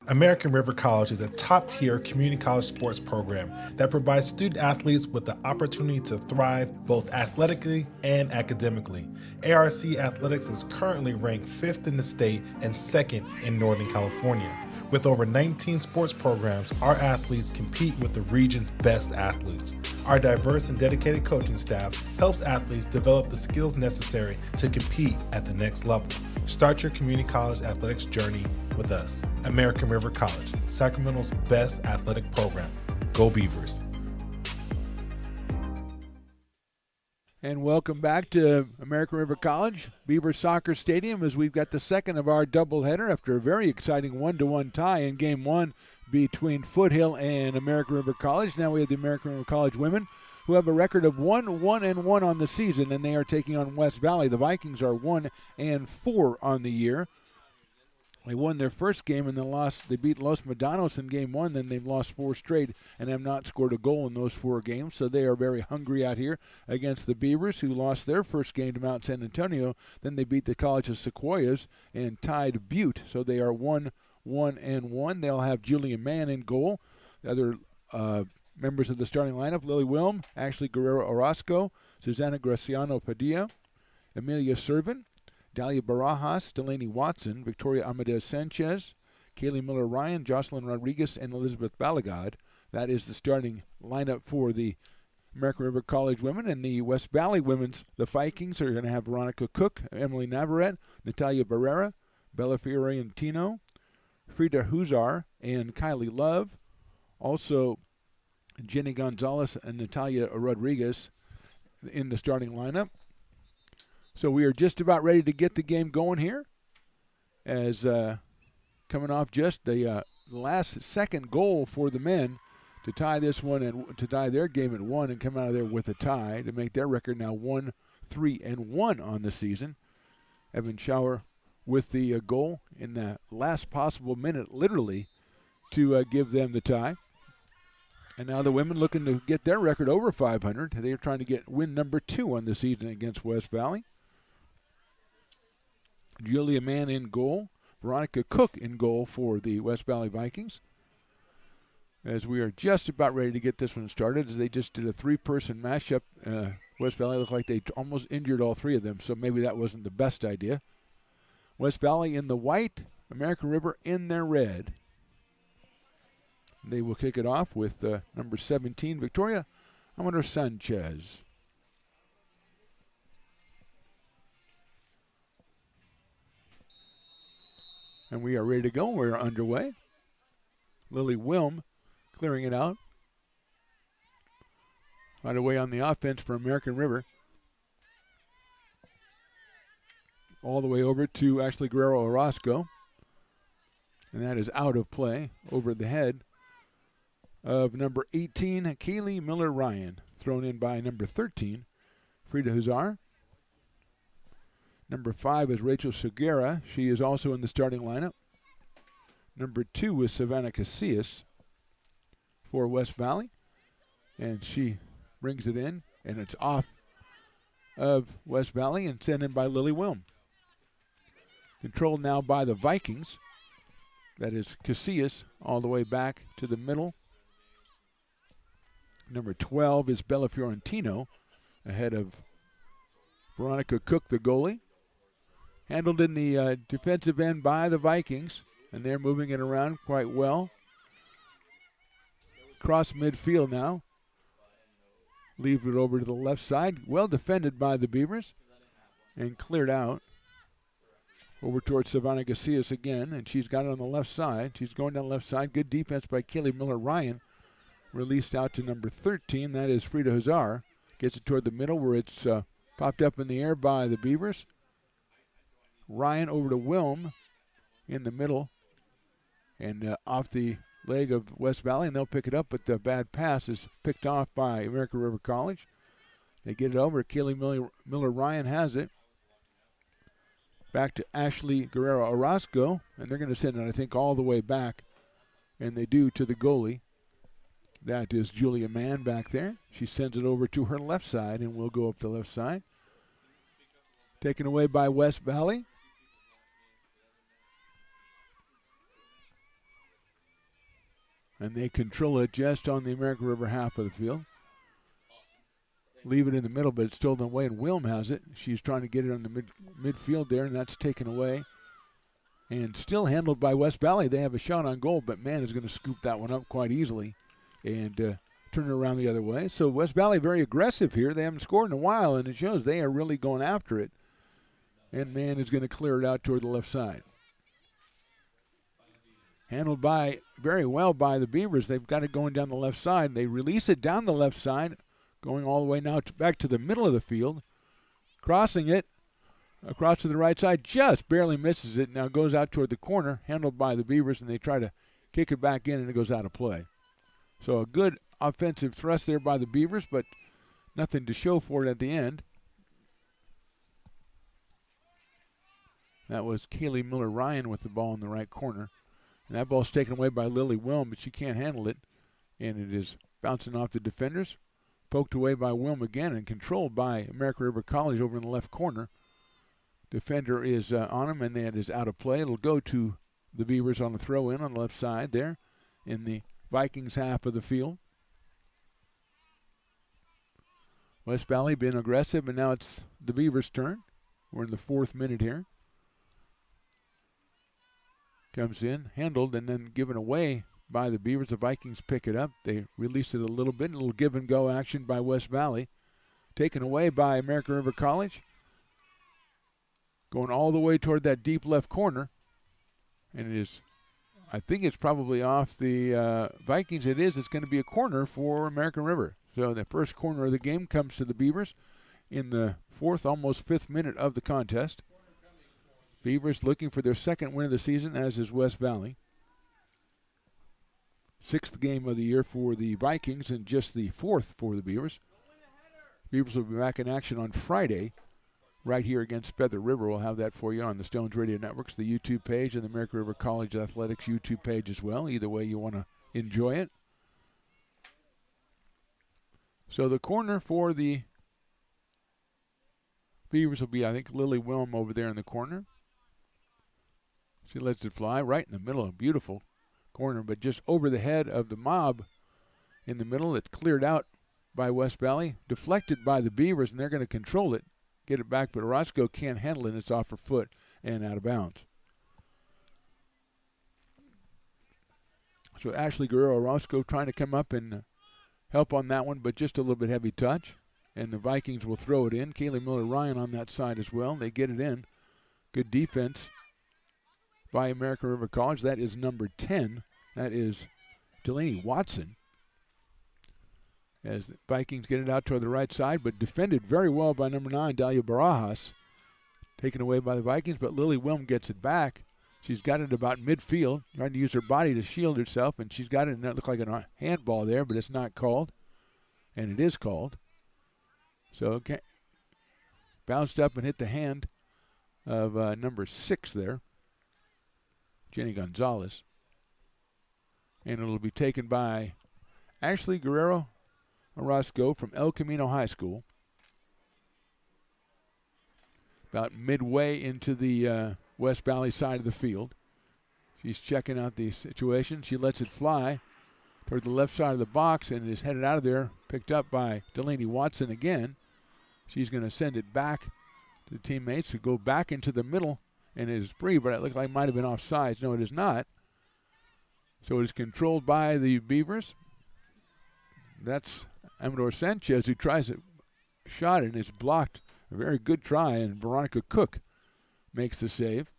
American River College is a top-tier community college sports program that provides student athletes with the opportunity to thrive both athletically and academically. ARC Athletics is currently ranked 5th in the state and 2nd in Northern California. With over 19 sports programs, our athletes compete with the region's best athletes. Our diverse and dedicated coaching staff helps athletes develop the skills necessary to compete at the next level. Start your community college athletics journey with us. American River College, Sacramento's best athletic program. Go Beavers. And welcome back to American River College, Beaver Soccer Stadium, as we've got the second of our doubleheader after a very exciting 1-1 tie in Game 1 between Foothill and American River College. Now we have the American River College women who have a record of 1-1-1 on the season, and they are taking on West Valley. The Vikings are 1-4 on the year. They won their first game and then lost. They beat Los Medanos in Game 1. Then they've lost 4 straight and have not scored a goal in those 4 games. So they are very hungry out here against the Beavers, who lost their first game to Mount San Antonio. Then they beat the College of Sequoias and tied Butte. So they are 1-1-1. They'll have Julia Mann in goal. The other members of the starting lineup: Lily Wilm, Ashley Guerrero Orozco, Susana Graciano Padilla, Amelia Servin, Dalia Barajas, Delaney Watson, Victoria Amadez Sanchez, Kaylee Miller-Ryan, Jocelyn Rodriguez, and Elizabeth Balagad. That is the starting lineup for the American River College women. And the West Valley women's, the Vikings, are going to have Veronica Cook, Emily Navarrete, Natalia Barrera, Bella Fiorentino, Frida Huzar, and Kylie Love. Also, Jenny Gonzalez and Natalia Rodriguez in the starting lineup. So we are just about ready to get the game going here, as coming off just the last second goal for the men to tie this one and to tie their game at 1 and come out of there with a tie to make their record now 1-3-1 on the season. Evan Schauer with the goal in the last possible minute, literally, to give them the tie. And now the women looking to get their record over 500. They are trying to get win number 2 on the season against West Valley. Julia Mann in goal. Veronica Cook in goal for the West Valley Vikings. As we are just about ready to get this one started, as they just did a 3-person mashup. West Valley looked like they almost injured all 3 of them, so maybe that wasn't the best idea. West Valley in the white, American River in their red. They will kick it off with number 17, Victoria Amador Sanchez. And we are ready to go. We're underway. Lily Wilm clearing it out. Right away on the offense for American River. All the way over to Ashley Guerrero Orozco. And that is out of play over the head of number 18, Kaylee Miller-Ryan. Thrown in by number 13, Frida Huzar. Number 5 is Rachel Segura. She is also in the starting lineup. Number 2 is Savannah Casillas for West Valley. And she brings it in, and it's off of West Valley and sent in by Lily Wilm. Controlled now by the Vikings. That is Casillas all the way back to the middle. Number 12 is Bella Fiorentino ahead of Veronica Cook, the goalie. Handled in the defensive end by the Vikings, and they're moving it around quite well. Cross midfield now. Leave it over to the left side. Well defended by the Beavers and cleared out. Over towards Savannah Casillas again, and she's got it on the left side. She's going down the left side. Good defense by Kaylee Miller-Ryan. Released out to number 13. That is Frida Huzar. Gets it toward the middle where it's popped up in the air by the Beavers. Ryan over to Wilm in the middle. And off the leg of West Valley, and they'll pick it up, but the bad pass is picked off by American River College. They get it over. Kaylee Miller-Ryan has it. Back to Ashley Guerrero Orozco, and they're going to send it, I think, all the way back, and they do, to the goalie. That is Julia Mann back there. She sends it over to her left side, and will go up the left side. Taken away by West Valley. And they control it just on the American River half of the field. Leave it in the middle, but it's stolen away, and Wilm has it. She's trying to get it on the midfield there, and that's taken away. And still handled by West Valley. They have a shot on goal, but Mann is going to scoop that one up quite easily and turn it around the other way. So West Valley very aggressive here. They haven't scored in a while, and it shows they are really going after it. And Mann is going to clear it out toward the left side. Handled very well by the Beavers. They've got it going down the left side. They release it down the left side, going all the way now back to the middle of the field. Crossing it across to the right side, just barely misses it. Now goes out toward the corner, handled by the Beavers, and they try to kick it back in, and it goes out of play. So a good offensive thrust there by the Beavers, but nothing to show for it at the end. That was Kaylee Miller-Ryan with the ball in the right corner. And that ball's taken away by Lily Wilm, but she can't handle it. And it is bouncing off the defenders. Poked away by Wilm again and controlled by American River College over in the left corner. Defender is on him, and that is out of play. It'll go to the Beavers on the throw-in on the left side there in the Vikings half of the field. West Valley been aggressive, and now it's the Beavers' turn. We're in the 4th minute here. Comes in, handled, and then given away by the Beavers. The Vikings pick it up. They release it a little bit. A little give-and-go action by West Valley. Taken away by American River College. Going all the way toward that deep left corner. And it is, I think it's probably off the Vikings. It is. It's going to be a corner for American River. So the first corner of the game comes to the Beavers in the 4th, almost 5th minute of the contest. Beavers looking for their 2nd win of the season, as is West Valley. 6th game of the year for the Vikings and just the 4th for the Beavers. Beavers will be back in action on Friday right here against Feather River. We'll have that for you on the Stones Radio Networks, the YouTube page, and the American River College Athletics YouTube page as well. Either way you want to enjoy it. So the corner for the Beavers will be, I think, Lily Wilm over there in the corner. She lets it fly right in the middle, a beautiful corner, but just over the head of the mob in the middle. It's cleared out by West Valley, deflected by the Beavers, and they're going to control it, get it back, but Orozco can't handle it, and it's off her foot and out of bounds. So Ashley Guerrero-Orozco trying to come up and help on that one, but just a little bit heavy touch, and the Vikings will throw it in. Kaylee Miller-Ryan on that side as well. They get it in. Good defense by American River College. That is number 10. That is Delaney Watson. As the Vikings get it out toward the right side, but defended very well by number 9, Dalia Barajas. Taken away by the Vikings, but Lily Wilm gets it back. She's got it about midfield, trying to use her body to shield herself, and she's got it, and that looked like a handball there, but it's not called, and it is called. So okay, bounced up and hit the hand of number 6 there, Jenny Gonzalez. And it'll be taken by Ashley Guerrero Orozco from El Camino High School. About midway into the West Valley side of the field. She's checking out the situation. She lets it fly toward the left side of the box and is headed out of there, picked up by Delaney Watson again. She's going to send it back to the teammates who go back into the middle, and it is free, but it looked like it might have been offsides. No, it is not. So it is controlled by the Beavers. That's Amador Sanchez who tries a shot, and it's blocked. A very good try, and Veronica Cook makes the save.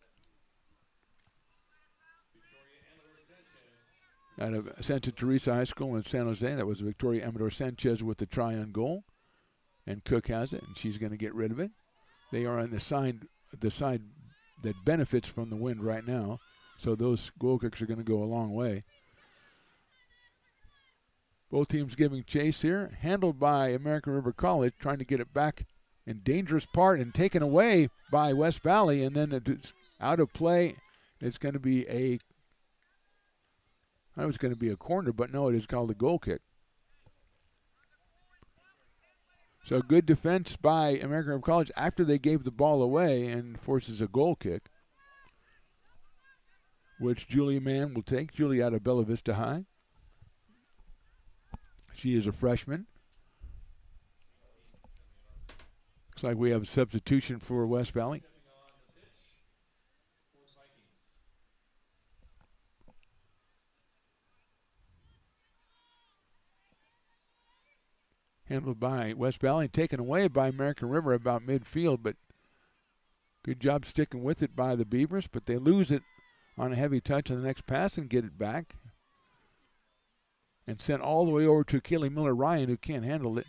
Out of Santa Teresa High School in San Jose, that was Victoria Amador Sanchez with the try on goal. And Cook has it, and she's going to get rid of it. They are on the side that benefits from the wind right now, so those goal kicks are going to go a long way. Both teams giving chase here, handled by American River College, trying to get it back in dangerous part and taken away by West Valley, and then it's out of play. It's going to be I was going to be a corner, but no, it is called a goal kick. So good defense by American River College after they gave the ball away and forces a goal kick, which Julia Mann will take. Julia out of Bella Vista High. She is a freshman. Looks like we have a substitution for West Valley. Handled by West Valley, taken away by American River about midfield, but good job sticking with it by the Beavers, but they lose it on a heavy touch on the next pass and get it back. And sent all the way over to Keely Miller-Ryan, who can't handle it.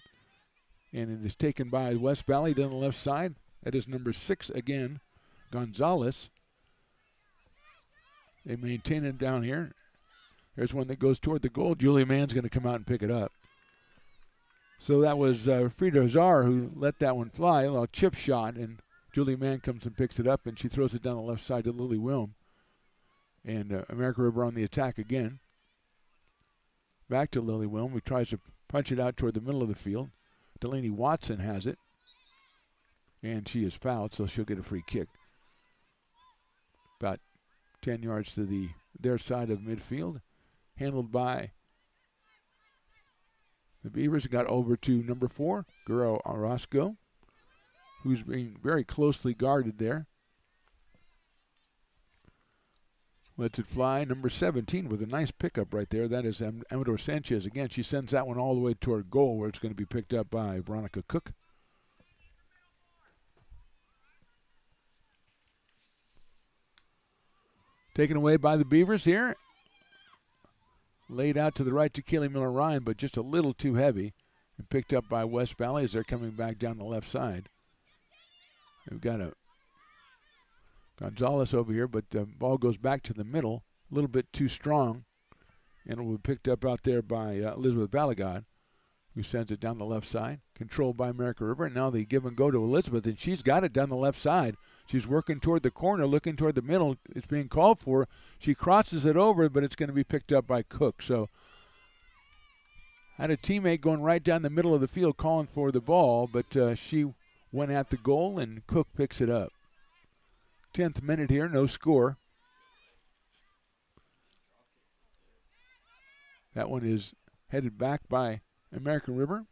And it is taken by West Valley down the left side. That is number 6 again, Gonzalez. They maintain it down here. There's one that goes toward the goal. Julia Mann's going to come out and pick it up. So that was Frida Hazar who let that one fly, a little chip shot, and Julia Mann comes and picks it up, and she throws it down the left side to Lily Wilm. And American River on the attack again. Back to Lily Wilm, who tries to punch it out toward the middle of the field. Delaney Watson has it, and she is fouled, so she'll get a free kick. About 10 yards to their side of midfield, handled by the Beavers. Got over to number 4, Guerrero Orozco, who's being very closely guarded there. Lets it fly. Number 17 with a nice pickup right there. That is Amador Sanchez. Again, she sends that one all the way toward goal where it's going to be picked up by Veronica Cook. Taken away by the Beavers here. Laid out to the right to Keely Miller-Ryan, but just a little too heavy. And picked up by West Valley as they're coming back down the left side. We've got a Gonzalez over here, but the ball goes back to the middle, a little bit too strong, and it will be picked up out there by Elizabeth Balagod, who sends it down the left side, controlled by American River. And now they give and go to Elizabeth, and she's got it down the left side. She's working toward the corner, looking toward the middle. It's being called for. She crosses it over, but it's going to be picked up by Cook. So had a teammate going right down the middle of the field calling for the ball, but she went at the goal, and Cook picks it up. 10th minute here, no score. That one is headed back by American River.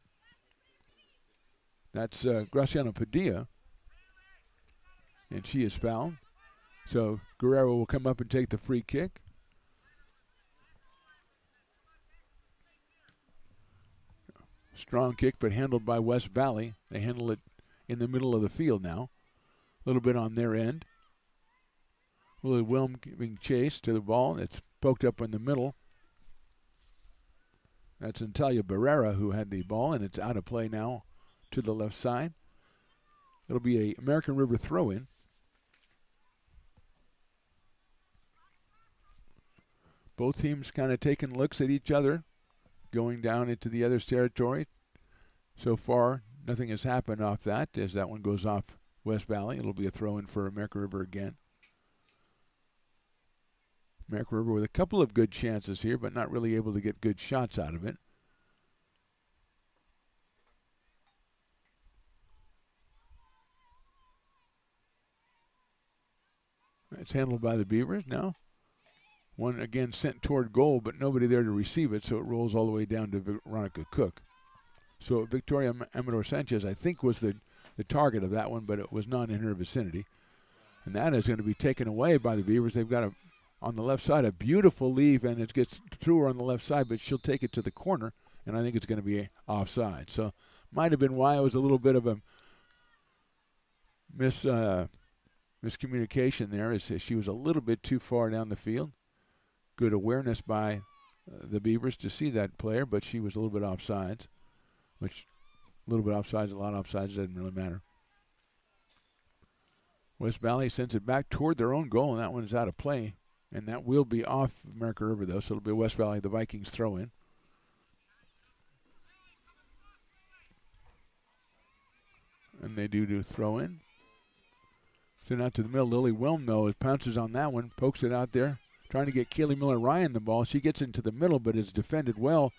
That's Graciano Padilla. And she is fouled. So Guerrero will come up and take the free kick. Strong kick, but handled by West Valley. They handle it in the middle of the field now. A little bit on their end. Lily Wilm being chased to the ball. It's poked up in the middle. That's Natalia Barrera who had the ball, and it's out of play now to the left side. It'll be a American River throw-in. Both teams kind of taking looks at each other, going down into the other's territory. So far, nothing has happened off that as that one goes off West Valley. It'll be a throw-in for American River again. American River with a couple of good chances here, but not really able to get good shots out of it. It's handled by the Beavers now. One again sent toward goal, but nobody there to receive it, so it rolls all the way down to Veronica Cook. So Victoria Amador Sanchez, I think, was the target of that one, but it was not in her vicinity. And that is going to be taken away by the Beavers. They've got on the left side, a beautiful leave, and it gets through her on the left side, but she'll take it to the corner, and I think it's going to be offside. So might have been why it was a little bit of a miscommunication there, is she was a little bit too far down the field. Good awareness by the Beavers to see that player, but she was a little bit offsides, which a little bit offsides, a lot of offsides, doesn't really matter. West Valley sends it back toward their own goal, and that one is out of play. And that will be off American River, though, so it'll be West Valley, the Vikings throw-in. And they do throw-in. Send out to the middle. Lily Wilm, though, pounces on that one, pokes it out there, trying to get Keely Miller-Ryan the ball. She gets into the middle, but is defended well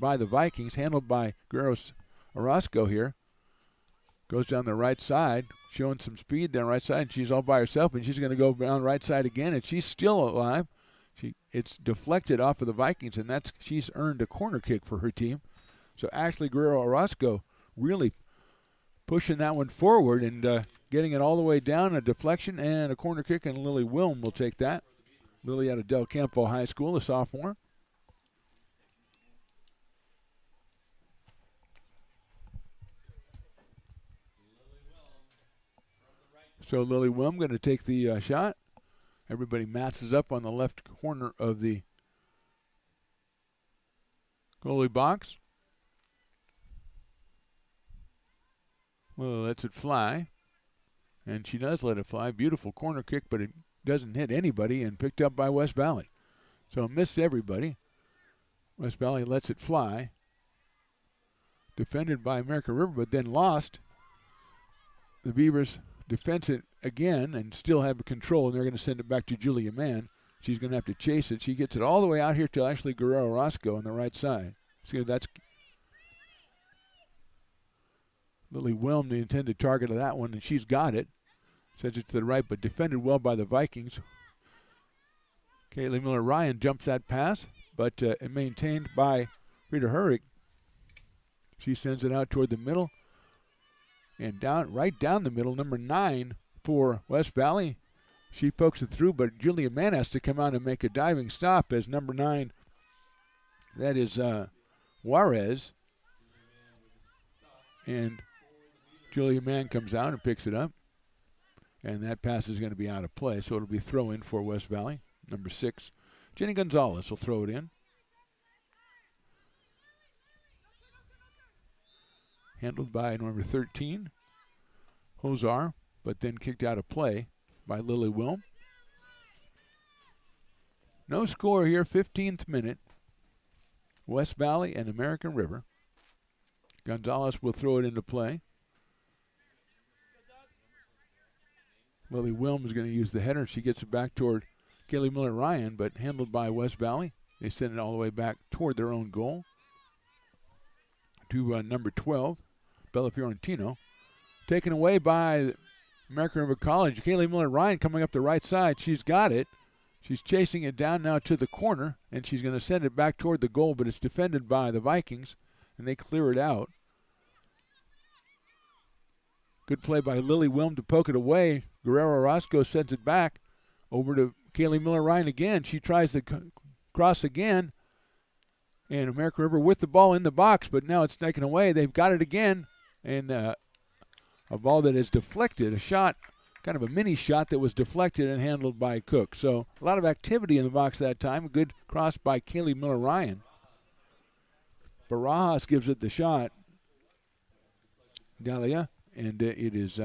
by the Vikings, handled by Guerrero Orozco here. Goes down the right side, showing some speed down the right side, and she's all by herself, and she's going to go down the right side again, and she's still alive. It's deflected off of the Vikings, and she's earned a corner kick for her team. So Ashley Guerrero Orozco really pushing that one forward and getting it all the way down. A deflection and a corner kick, and Lily Wilm will take that. Lily out of Del Campo High School, a sophomore. So Lily Wilm going to take the shot. Everybody masses up on the left corner of the goalie box. Lily lets it fly, and she does let it fly. Beautiful corner kick, but it doesn't hit anybody and picked up by West Valley. So it missed everybody. West Valley lets it fly. Defended by American River, but then lost. The Beavers defense it again and still have control, and they're going to send it back to Julia Mann. She's going to have to chase it. She gets it all the way out here to Ashley Guerrero Roscoe on the right side. See, that's Lily Wilm, the intended target of that one, and she's got it. Sends it to the right, but defended well by the Vikings. Kaylee Miller-Ryan jumps that pass, but maintained by Rita Hurrick. She sends it out toward the middle. And right down the middle, number 9 for West Valley. She pokes it through, but Julia Mann has to come out and make a diving stop as number 9, that is Juarez. And Julia Mann comes out and picks it up. And that pass is going to be out of play, so it'll be throw in for West Valley. Number 6, Jenny Gonzalez will throw it in. Handled by number 13, Hozar, but then kicked out of play by Lily Wilm. No score here, 15th minute. West Valley and American River. Gonzalez will throw it into play. Lily Wilm is going to use the header. She gets it back toward Kaylee Miller-Ryan, but handled by West Valley. They send it all the way back toward their own goal to number 12. Bella Fiorentino. Taken away by American River College. Kaylee Miller-Ryan coming up the right side. She's got it. She's chasing it down now to the corner, and she's going to send it back toward the goal, but it's defended by the Vikings, and they clear it out. Good play by Lily Wilm to poke it away. Guerrero Roscoe sends it back over to Kaylee Miller-Ryan again. She tries to cross again, and American River with the ball in the box, but now it's taken away. They've got it again. And a ball that is deflected, a shot, kind of a mini shot that was deflected and handled by Cook. So a lot of activity in the box that time. A good cross by Kaylee Miller-Ryan. Barajas gives it the shot. Dalia, and it is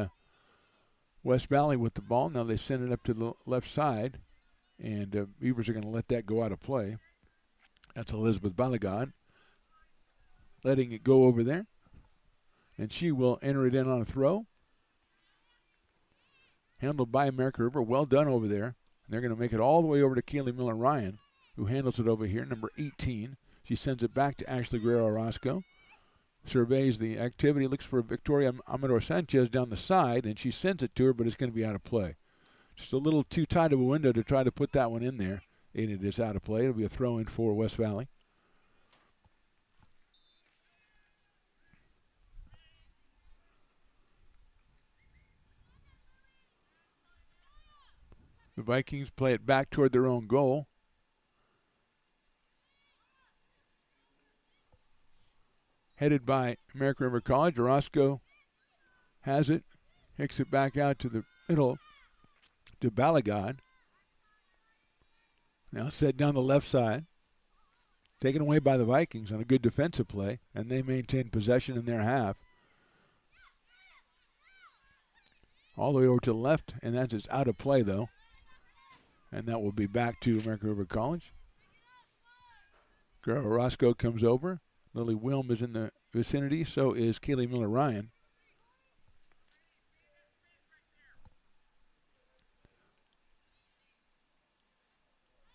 West Valley with the ball. Now they send it up to the left side, and Beavers are going to let that go out of play. That's Elizabeth Balagad letting it go over there. And she will enter it in on a throw. Handled by American River. Well done over there. And they're going to make it all the way over to Kaylee Miller-Ryan, who handles it over here, number 18. She sends it back to Ashley Guerrero Roscoe. Surveys the activity, looks for Victoria Amador Sanchez down the side, and she sends it to her, but it's going to be out of play. Just a little too tight of a window to try to put that one in there, and it is out of play. It'll be a throw-in for West Valley. The Vikings play it back toward their own goal. Headed by American River College. Orozco has it. Hicks it back out to the middle to Balagad. Now set down the left side. Taken away by the Vikings on a good defensive play, and they maintain possession in their half. All the way over to the left, and that's just out of play, though. And that will be back to American River College. Guerrero Roscoe comes over. Lily Wilm is in the vicinity. So is Kaylee Miller-Ryan.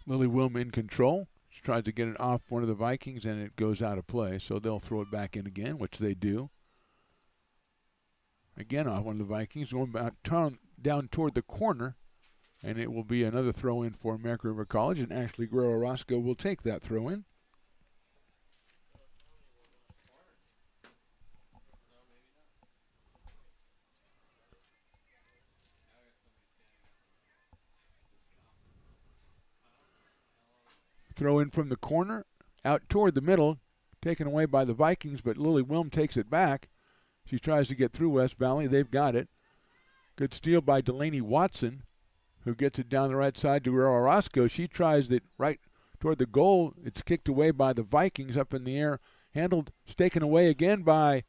Lily Wilm in control. She tries to get it off one of the Vikings, and it goes out of play. So they'll throw it back in again, which they do. Again off one of the Vikings. Going back down toward the corner. And it will be another throw-in for American River College, and Ashley Guerrero Roscoe will take that throw-in. Throw in from the corner, out toward the middle, taken away by the Vikings, but Lily Wilm takes it back. She tries to get through West Valley. They've got it. Good steal by Delaney Watson, who gets it down the right side to Orozco. She tries it right toward the goal. It's kicked away by the Vikings up in the air. Handled, taken away again by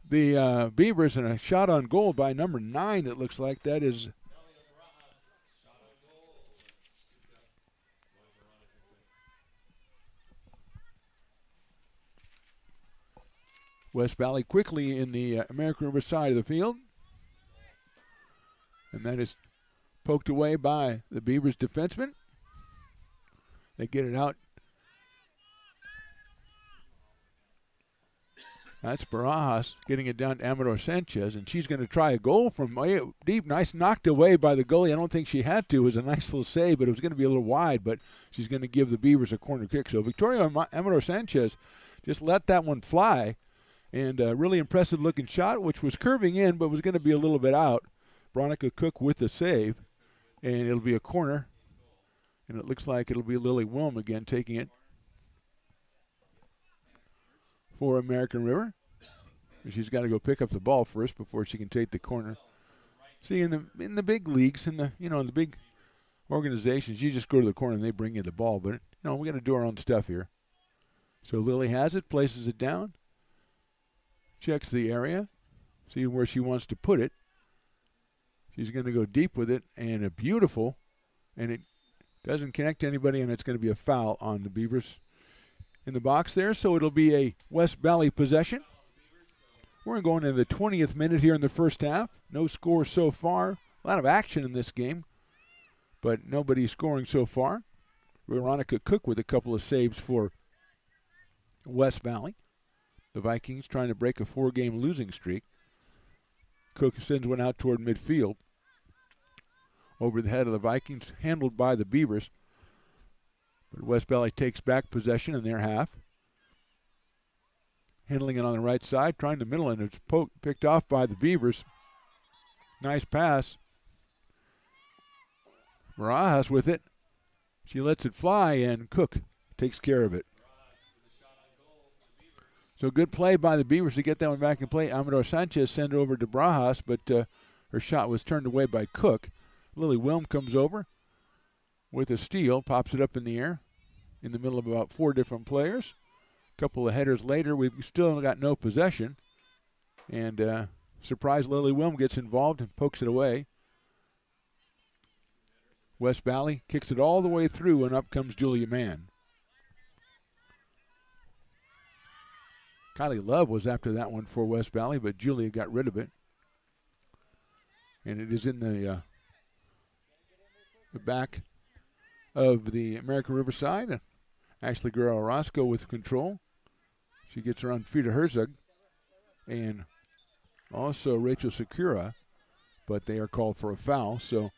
the Beavers, and a shot on goal by number 9, it looks like. That is West Valley quickly in the American River side of the field. And that is poked away by the Beavers defenseman. They get it out. That's Barajas getting it down to Amador Sanchez, and she's going to try a goal from way deep. Nice, knocked away by the goalie. I don't think she had to. It was a nice little save, but it was going to be a little wide, but she's going to give the Beavers a corner kick. So Victoria Amador Sanchez just let that one fly, and a really impressive-looking shot, which was curving in but was going to be a little bit out. Veronica Cook with the save, and it'll be a corner, and it looks like it'll be Lily Wilm again taking it for American River. She's got to go pick up the ball first before she can take the corner. See, in the big leagues, in the big organizations, you just go to the corner and they bring you the ball. But we got to do our own stuff here. So Lily has it, places it down, checks the area, see where she wants to put it. She's going to go deep with it, and it doesn't connect to anybody, and it's going to be a foul on the Beavers in the box there. So it'll be a West Valley possession. We're going into the 20th minute here in the first half. No score so far. A lot of action in this game, but nobody scoring so far. Veronica Cook with a couple of saves for West Valley. The Vikings trying to break a 4-game losing streak. Cook sends one out toward midfield. Over the head of the Vikings, handled by the Beavers. But West Valley takes back possession in their half. Handling it on the right side, trying to middle, and it's picked off by the Beavers. Nice pass. Barajas with it. She lets it fly, and Cook takes care of it. So good play by the Beavers to get that one back in play. Amador Sanchez sent it over to Barajas, but her shot was turned away by Cook. Lily Wilm comes over with a steal, pops it up in the air in the middle of about 4 different players. A couple of headers later, we've still got no possession. And surprise, Lily Wilm gets involved and pokes it away. West Valley kicks it all the way through, and up comes Julia Mann. Kylie Love was after that one for West Valley, but Julia got rid of it. And it is in the back of the American Riverside. Ashley Guerrero-Orozco with control. She gets her on Frida Herzog and also Rachel Sakura, but they are called for a foul. So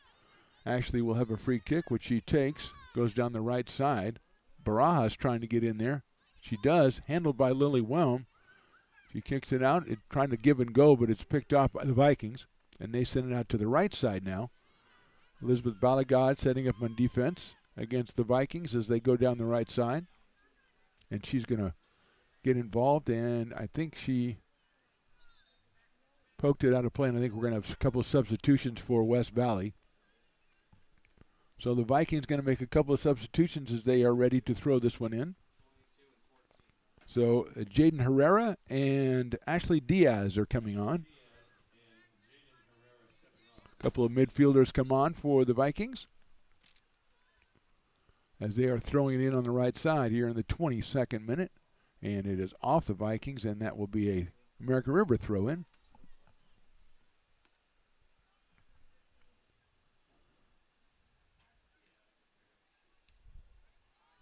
Ashley will have a free kick, which she takes, goes down the right side. Barajas trying to get in there. She does, handled by Lily Wilm. She kicks it out, trying to give and go, but it's picked off by the Vikings, and they send it out to the right side now. Elizabeth Balagad setting up on defense against the Vikings as they go down the right side. And she's going to get involved, and I think she poked it out of play, and I think we're going to have a couple of substitutions for West Valley. So the Vikings going to make a couple of substitutions as they are ready to throw this one in. So Jaden Herrera and Ashley Diaz are coming on. A couple of midfielders come on for the Vikings as they are throwing it in on the right side here in the 22nd minute. And it is off the Vikings, and that will be a American River throw-in.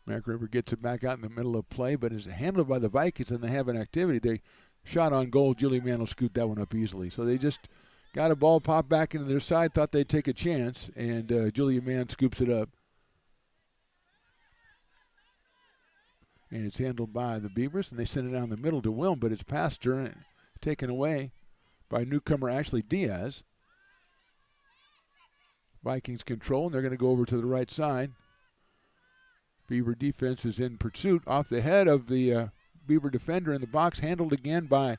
American River gets it back out in the middle of play, but is handled by the Vikings, and they have an activity. They shot on goal. Julie Mann will scoot that one up easily. So they just got a ball pop back into their side, thought they'd take a chance, and Julia Mann scoops it up. And it's handled by the Beavers, and they send it down the middle to Wilm, but it's past her and taken away by newcomer Ashley Diaz. Vikings control, and they're going to go over to the right side. Beaver defense is in pursuit off the head of the Beaver defender in the box, handled again by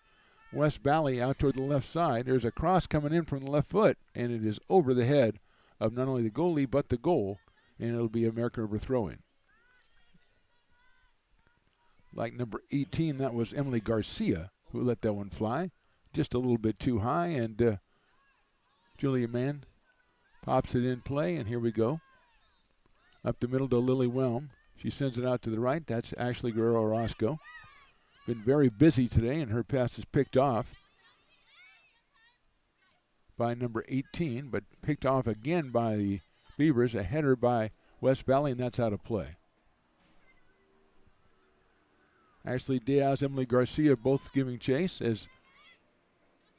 West Valley out toward the left side. There's a cross coming in from the left foot, and it is over the head of not only the goalie but the goal, and it'll be American River throw-in. Like number 18, that was Emily Garcia who let that one fly. Just a little bit too high, and Julia Mann pops it in play, and here we go. Up the middle to Lily Whelm. She sends it out to the right. That's Ashley Guerrero-Orozco. Been very busy today, and her pass is picked off by number 18, but picked off again by the Beavers. A header by West Valley, and that's out of play. Ashley Diaz, Emily Garcia both giving chase as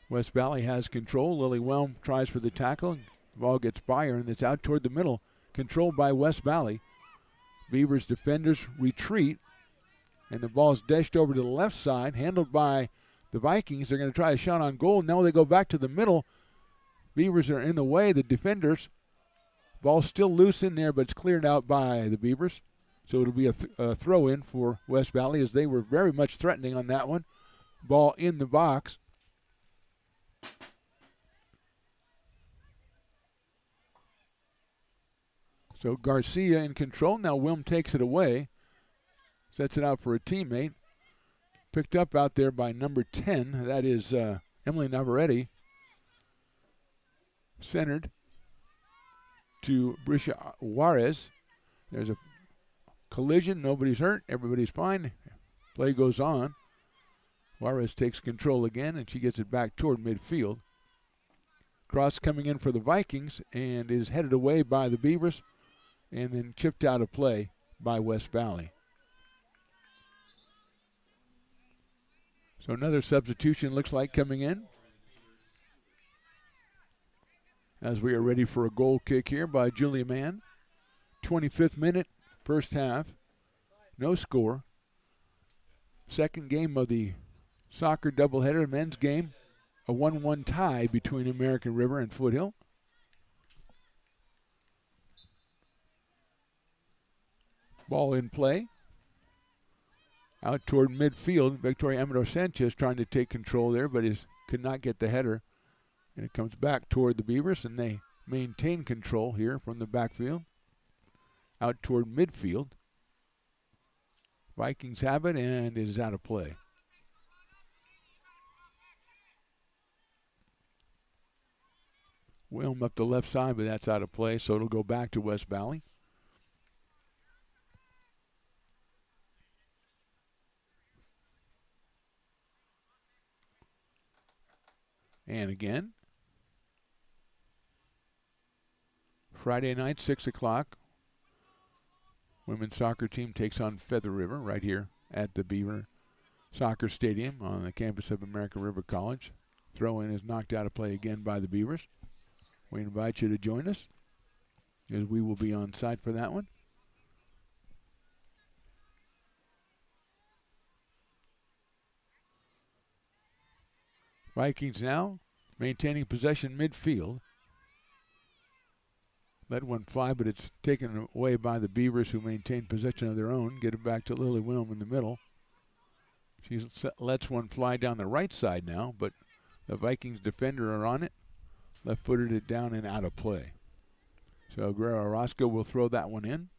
West Valley has control. Lily Whelm tries for the tackle. The ball gets by her, and it's out toward the middle. Controlled by West Valley. Beavers defenders retreat, and the ball is dashed over to the left side, handled by the Vikings. They're going to try a shot on goal. Now they go back to the middle. Beavers are in the way. The defenders. Ball still loose in there, but it's cleared out by the Beavers. So it'll be a throw-in for West Valley, as they were very much threatening on that one. Ball in the box. So Garcia in control. Now Wilm takes it away. Sets it out for a teammate. Picked up out there by number 10. That is Emily Navarrete. Centered to Brisha Juarez. There's a collision. Nobody's hurt. Everybody's fine. Play goes on. Juarez takes control again, and she gets it back toward midfield. Cross coming in for the Vikings, and is headed away by the Beavers, and then chipped out of play by West Valley. So another substitution looks like coming in, as we are ready for a goal kick here by Julia Mann. 25th minute, first half. No score. Second game of the soccer doubleheader, men's game. A 1-1 tie between American River and Foothill. Ball in play. Out toward midfield. Victoria Amador Sanchez trying to take control there, but could not get the header. And it comes back toward the Beavers, and they maintain control here from the backfield. Out toward midfield. Vikings have it, and it is out of play. Wilm up the left side, but that's out of play, so it'll go back to West Valley. And again, Friday night, 6 o'clock. Women's soccer team takes on Feather River right here at the Beaver Soccer Stadium on the campus of American River College. Throw-in is knocked out of play again by the Beavers. We invite you to join us, as we will be on site for that one. Vikings now maintaining possession midfield. Let one fly, but it's taken away by the Beavers, who maintain possession of their own. Get it back to Lily Wilm in the middle. She lets one fly down the right side now, but the Vikings defender are on it. Left-footed it down and out of play. So Guerrero Orozco will throw that one in.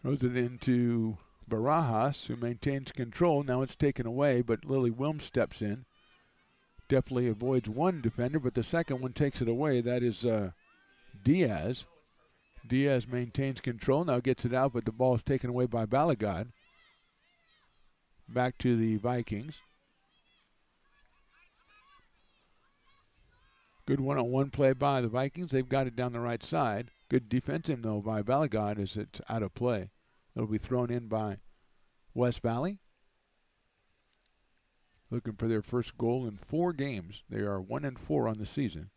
Throws it into Barajas, who maintains control. Now it's taken away, but Lily Wilm steps in. Definitely avoids one defender, but the second one takes it away. That is Diaz. Diaz maintains control, now gets it out, but the ball is taken away by Balagad. Back to the Vikings. Good one-on-one play by the Vikings. They've got it down the right side. Good defensive, though, by Balagad as it's out of play. It'll be thrown in by West Valley. Looking for their first goal in 4 games. They are 1-4 on the season.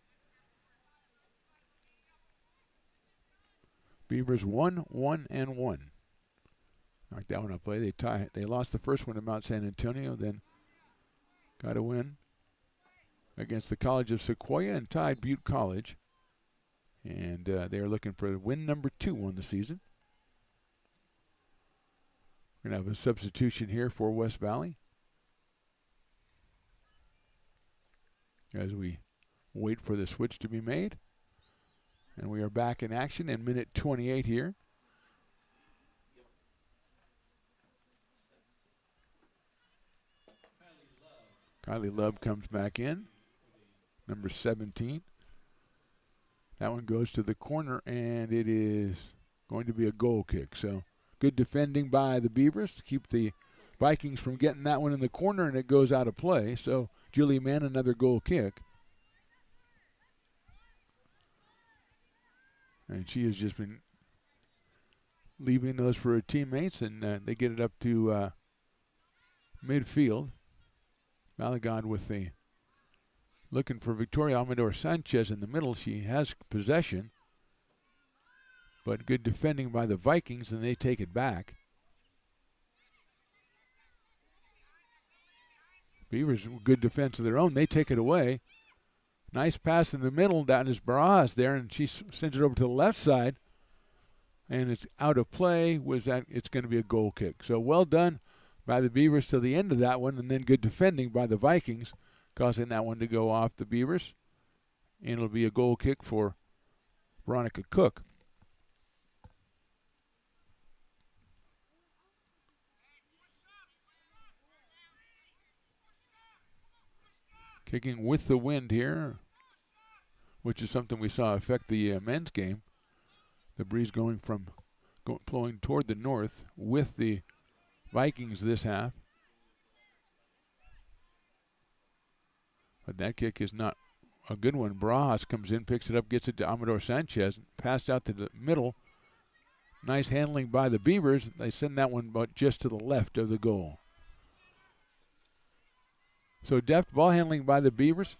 Beavers 1-1-1. Knocked that one up play. They lost the first one to Mount San Antonio. Then got a win against the College of Sequoia and tied Butte College. And they are looking for win number 2 on the season. We're going to have a substitution here for West Valley as we wait for the switch to be made. And we are back in action in minute 28 here. Kylie Love comes back in, number 17. That one goes to the corner, and it is going to be a goal kick. So good defending by the Beavers to keep the Vikings from getting that one in the corner, and it goes out of play. So Julie Mann, another goal kick. And she has just been leaving those for her teammates, and they get it up to midfield. Malagod with the looking for Victoria Amador Sanchez in the middle. She has possession, but good defending by the Vikings, and they take it back. Beavers, good defense of their own. They take it away. Nice pass in the middle. Down is Barajas there, and she sends it over to the left side, and it's out of play. It's going to be a goal kick. So well done by the Beavers to the end of that one, and then good defending by the Vikings, causing that one to go off the Beavers. And it'll be a goal kick for Veronica Cook. Kicking with the wind here, which is something we saw affect the men's game. The breeze blowing toward the north with the Vikings this half. But that kick is not a good one. Barajas comes in, picks it up, gets it to Amador Sanchez, passed out to the middle. Nice handling by the Beavers. They send that one about just to the left of the goal. So deft ball handling by the Beavers.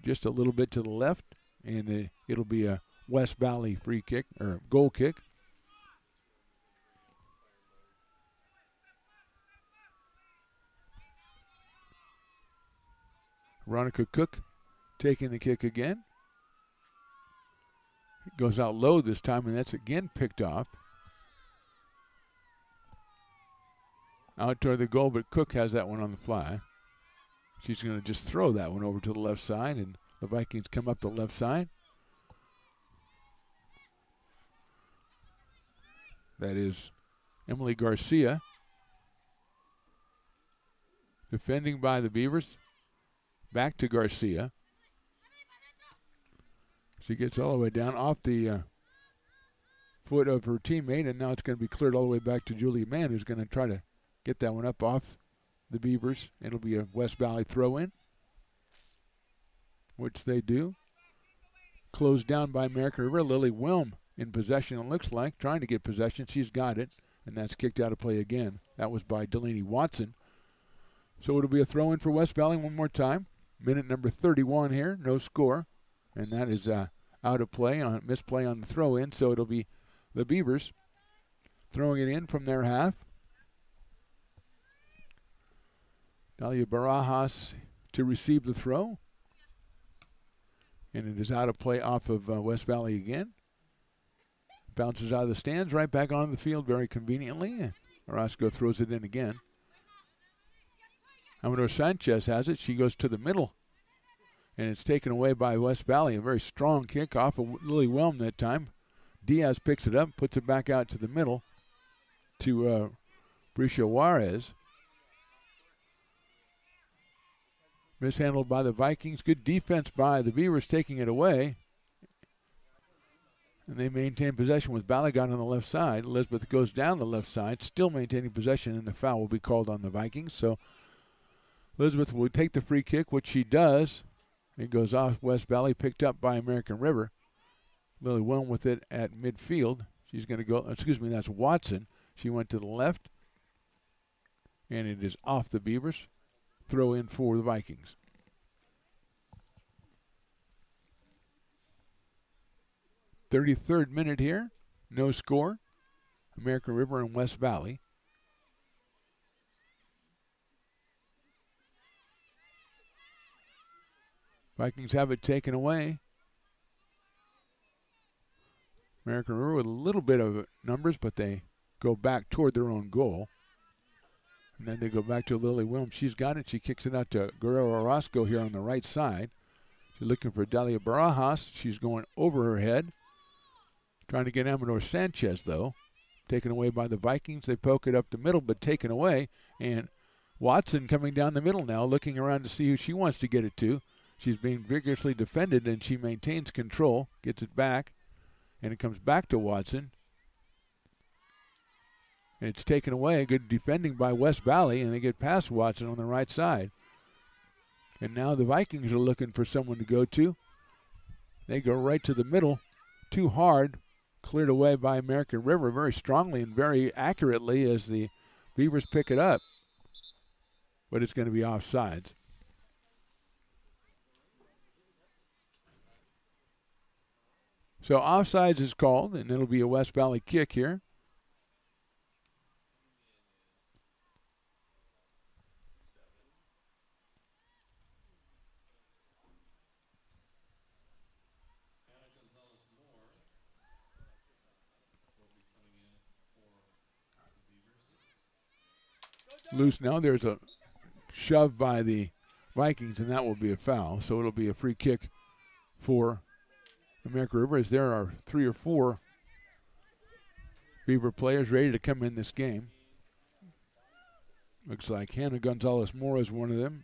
Just a little bit to the left, and it'll be a West Valley free kick, or goal kick. Veronica Cook taking the kick again. It goes out low this time, and that's again picked off. Out toward the goal, but Cook has that one on the fly. She's going to just throw that one over to the left side, and the Vikings come up the left side. That is Emily Garcia. Defending by the Beavers. Back to Garcia. She gets all the way down off the foot of her teammate, and now it's going to be cleared all the way back to Julie Mann, who's going to try to get that one up off the Beavers. It'll be a West Valley throw-in, which they do. Closed down by American River. Lily Wilm in possession, it looks like, trying to get possession. She's got it, and that's kicked out of play again. That was by Delaney Watson. So it'll be a throw-in for West Valley one more time. Minute number 31 here, no score. And that is out of play, on misplay on the throw-in. So it'll be the Beavers throwing it in from their half. Dalia Barajas to receive the throw. And it is out of play off of West Valley again. Bounces out of the stands, right back on the field very conveniently. Orozco throws it in again. Amador Sanchez has it. She goes to the middle. And it's taken away by West Valley. A very strong kick off of Lily Wilm that time. Diaz picks it up, puts it back out to the middle to Bricia Juarez. Mishandled by the Vikings. Good defense by the Beavers taking it away. And they maintain possession with Balagon on the left side. Elizabeth goes down the left side, still maintaining possession, and the foul will be called on the Vikings. So Elizabeth will take the free kick, which she does. It goes off West Valley, picked up by American River. Lily Wilm with it at midfield. She's going to go, that's Watson. She went to the left. And it is off the Beavers. Throw in for the Vikings. .33rd minute here. No score. American River and West Valley. Vikings have it taken away. American River with a little bit of numbers, but they go back toward their own goal. And then they go back to Lily Wilms. She's got it. She kicks it out to Guerrero Orozco here on the right side. She's looking for Dalia Barajas. She's going over her head. Trying to get Amador Sanchez, though. Taken away by the Vikings. They poke it up the middle, but taken away. And Watson coming down the middle now, looking around to see who she wants to get it to. She's being vigorously defended, and she maintains control. Gets it back, and it comes back to Watson. And it's taken away. Good defending by West Valley, and they get past Watson on the right side. And now the Vikings are looking for someone to go to. They go right to the middle. Too hard. Cleared away by American River very strongly and very accurately as the Beavers pick it up. But it's going to be offsides. So offsides is called, and it'll be a West Valley kick here. Loose now. There's a shove by the Vikings, and that will be a foul. So it'll be a free kick for American River, as there are 3 or 4 Beaver players ready to come in this game. Looks like Hannah Gonzalez-Moore is one of them.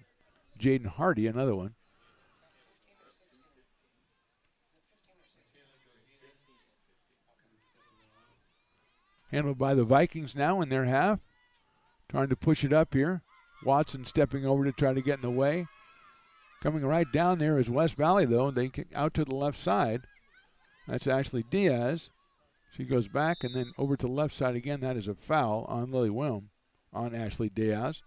Jaden Hardy, another one. Handled by the Vikings now in their half. Trying to push it up here. Watson stepping over to try to get in the way. Coming right down there is West Valley, though. They kick out to the left side. That's Ashley Diaz. She goes back and then over to the left side again. That is a foul on Lily Wilm, on Ashley Diaz.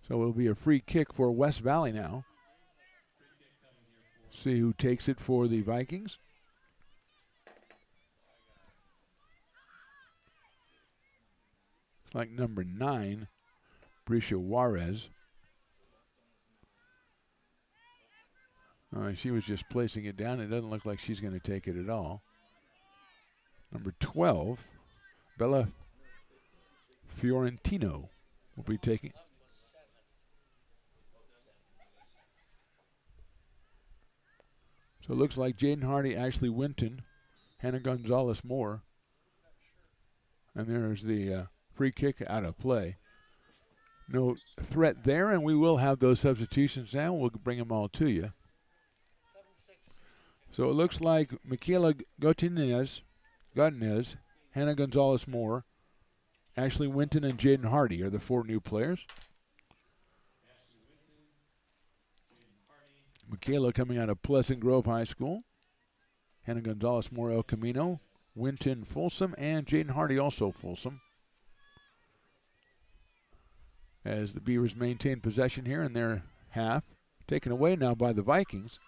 So it'll be a free kick for West Valley now. See who takes it for the Vikings. It's like number 9, Brisha Juarez. She was just placing it down. It doesn't look like she's going to take it at all. Number 12, Bella Fiorentino will be taking it. So it looks like Jaden Hardy, Ashley Winton, Hannah Gonzalez-Moore. And there's the free kick out of play. No threat there, and we will have those substitutions now. We'll bring them all to you. So it looks like Michaela Godinez, Hannah Gonzalez-Moore, Ashley Winton, and Jaden Hardy are the 4 new players. Michaela coming out of Pleasant Grove High School. Hannah Gonzalez-Moore, El Camino. Winton, Folsom, and Jaden Hardy, also Folsom. As the Beavers maintain possession here in their half. Taken away now by the Vikings.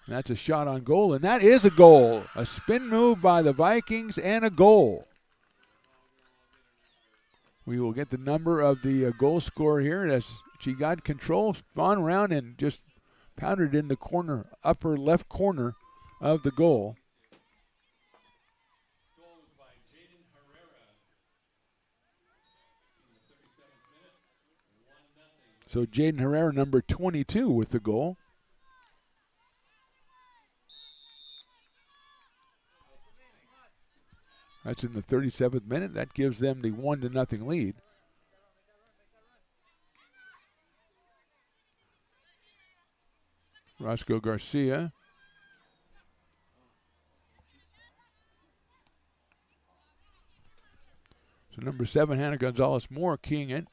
And that's a shot on goal, and that is a goal. A spin move by the Vikings and a goal. We will get the number of the goal scorer here as she got control, spun around, and just pounded in the corner, upper left corner of the goal. So Jaden Herrera, number 22, with the goal. That's in the 37th minute. That gives them the 1-0 lead. Roscoe Garcia. So number 7, Hannah Gonzalez-Moore keying it.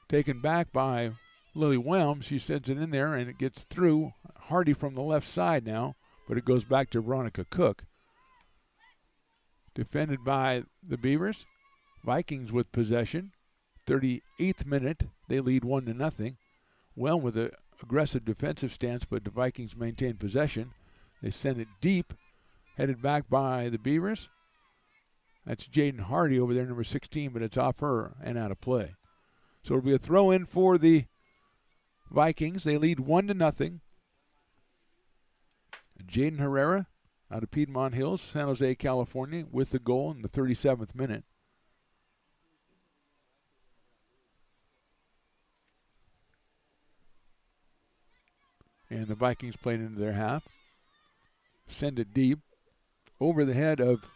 Taken back by Lily Whelm. She sends it in there, and it gets through. Hardy from the left side now, but it goes back to Veronica Cook. Defended by the Beavers. Vikings with possession. 38th minute, they lead 1-0. Whelm with an aggressive defensive stance, but the Vikings maintain possession. They send it deep, headed back by the Beavers. That's Jaden Hardy over there, number 16, but it's off her and out of play. So it'll be a throw in for the Vikings. They lead 1-0. Jaden Herrera out of Piedmont Hills, San Jose, California, with the goal in the 37th minute. And the Vikings played into their half. Send it deep over the head of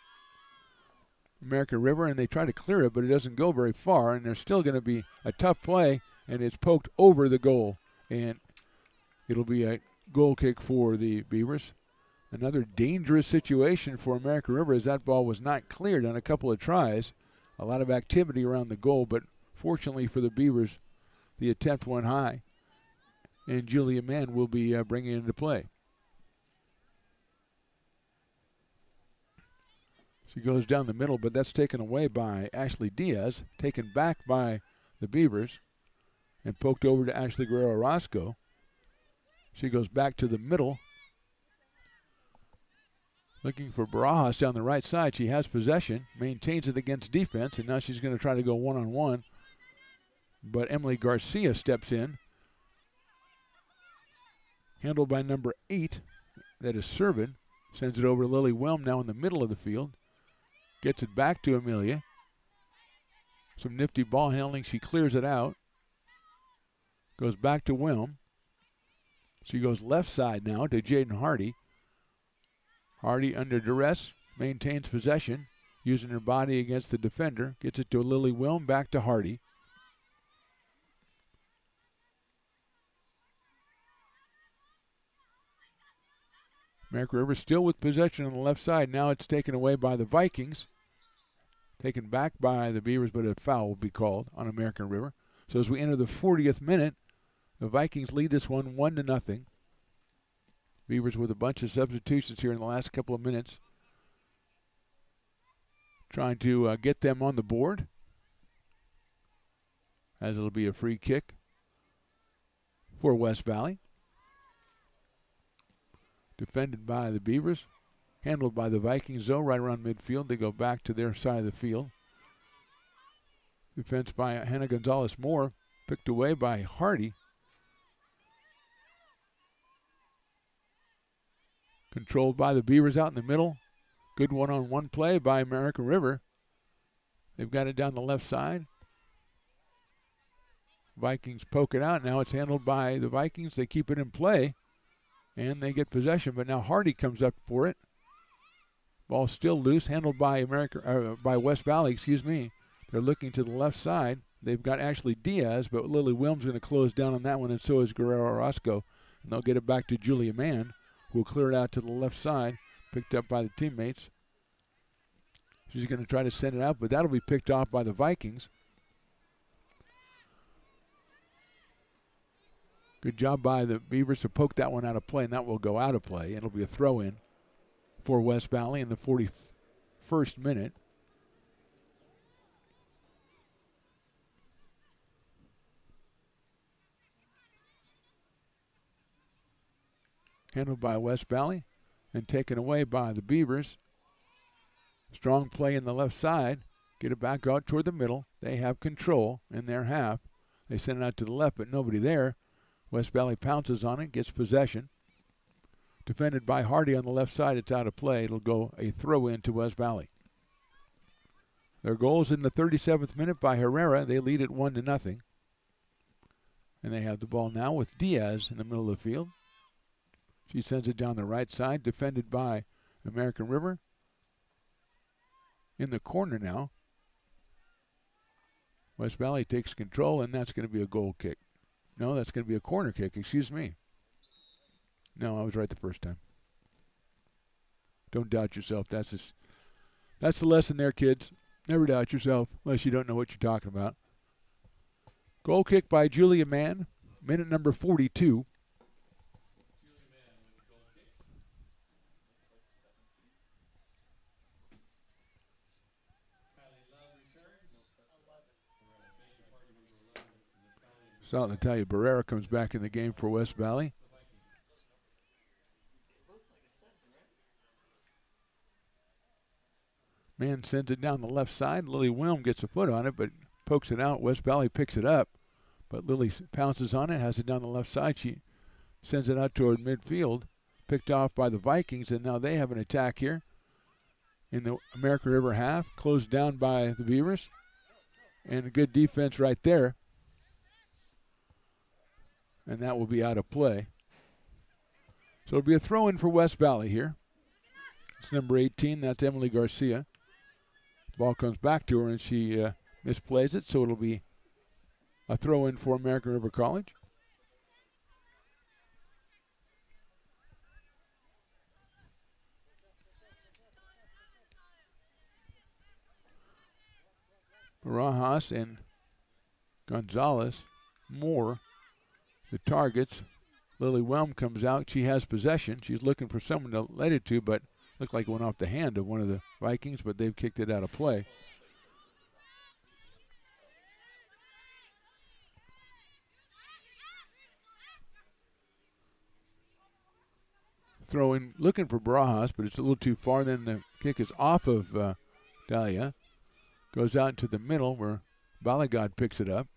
American River, and they try to clear it, but it doesn't go very far, and there's still going to be a tough play, and it's poked over the goal, and it'll be a goal kick for the Beavers. Another dangerous situation for American River as that ball was not cleared on a couple of tries. A lot of activity around the goal, but fortunately for the Beavers, the attempt went high, and Julia Mann will be bringing it into play. She goes down the middle, but that's taken away by Ashley Diaz, taken back by the Beavers, and poked over to Ashley Guerrero Roscoe. She goes back to the middle, looking for Barajas down the right side. She has possession, maintains it against defense, and now she's going to try to go one-on-one. But Emily Garcia steps in, handled by number 8, that is Servin. Sends it over to Lily Wilm now in the middle of the field. Gets it back to Amelia. Some nifty ball handling. She clears it out. Goes back to Wilm. She goes left side now to Jaden Hardy. Hardy under duress, maintains possession, using her body against the defender. Gets it to Lily Wilm, back to Hardy. American River still with possession on the left side. Now it's taken away by the Vikings. Taken back by the Beavers, but a foul will be called on American River. So as we enter the 40th minute, the Vikings lead this one 1-0. Beavers with a bunch of substitutions here in the last couple of minutes, trying to get them on the board, as it'll be a free kick for West Valley. Defended by the Beavers, handled by the Vikings though, right around midfield. They go back to their side of the field. Defense by Hannah Gonzalez-Moore, picked away by Hardy. Controlled by the Beavers out in the middle. Good one-on-one play by American River. They've got it down the left side. Vikings poke it out. Now it's handled by the Vikings. They keep it in play, and they get possession. But now Hardy comes up for it. Ball still loose, handled by by West Valley. They're looking to the left side. They've got Ashley Diaz, but Lily Wilm's going to close down on that one, and so is Guerrero Orozco. And they'll get it back to Julia Mann, who will clear it out to the left side, picked up by the teammates. She's going to try to send it out, but that'll be picked off by the Vikings. Good job by the Beavers to poke that one out of play, and that will go out of play. It'll be a throw-in for West Valley in the 41st minute. Handled by West Valley and taken away by the Beavers. Strong play in the left side. Get it back out toward the middle. They have control in their half. They send it out to the left, but nobody there. West Valley pounces on it, gets possession. Defended by Hardy on the left side. It's out of play. It'll go a throw-in to West Valley. Their goals in the 37th minute by Herrera. They lead it 1-0. And they have the ball now with Diaz in the middle of the field. She sends it down the right side, defended by American River. In the corner now. West Valley takes control, and that's going to be a goal kick. No, that's going to be a corner kick. Excuse me. No, I was right the first time. Don't doubt yourself. That's the lesson there, kids. Never doubt yourself unless you don't know what you're talking about. Goal kick by Julia Mann, minute number 42. So Natalia Barrera comes back in the game for West Valley. Mann sends it down the left side. Lily Wilm gets a foot on it, but pokes it out. West Valley picks it up. But Lily pounces on it, has it down the left side. She sends it out toward midfield, picked off by the Vikings, and now they have an attack here in the American River half, closed down by the Beavers. And a good defense right there. And that will be out of play. So it'll be a throw-in for West Valley here. It's number 18. That's Emily Garcia. Ball comes back to her, and she misplays it, so it'll be a throw-in for American River College. Barajas and Gonzalez, Moore, the targets. Lily Whelm comes out. She has possession. She's looking for someone to let it to, but looked like it went off the hand of one of the Vikings, but they've kicked it out of play. Throw in, looking for Barajas, but it's a little too far. Then the kick is off of Dahlia. Goes out into the middle where Balagod picks it up.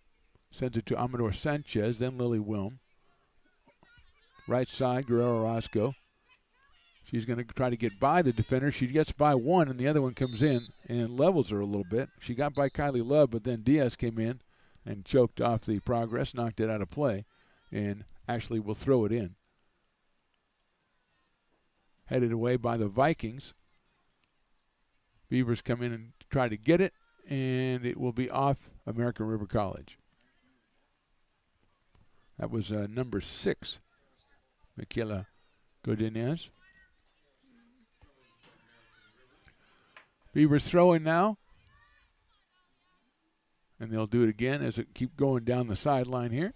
Sends it to Amador Sanchez, then Lily Wilm. Right side, Guerrero Roscoe. She's going to try to get by the defender. She gets by one, and the other one comes in and levels her a little bit. She got by Kylie Love, but then Diaz came in and choked off the progress, knocked it out of play, and actually will throw it in. Headed away by the Vikings. Beavers come in and try to get it, and it will be off American River College. That was number 6, Michaela Godinez. Beavers throwing now. And they'll do it again as it keep going down the sideline here.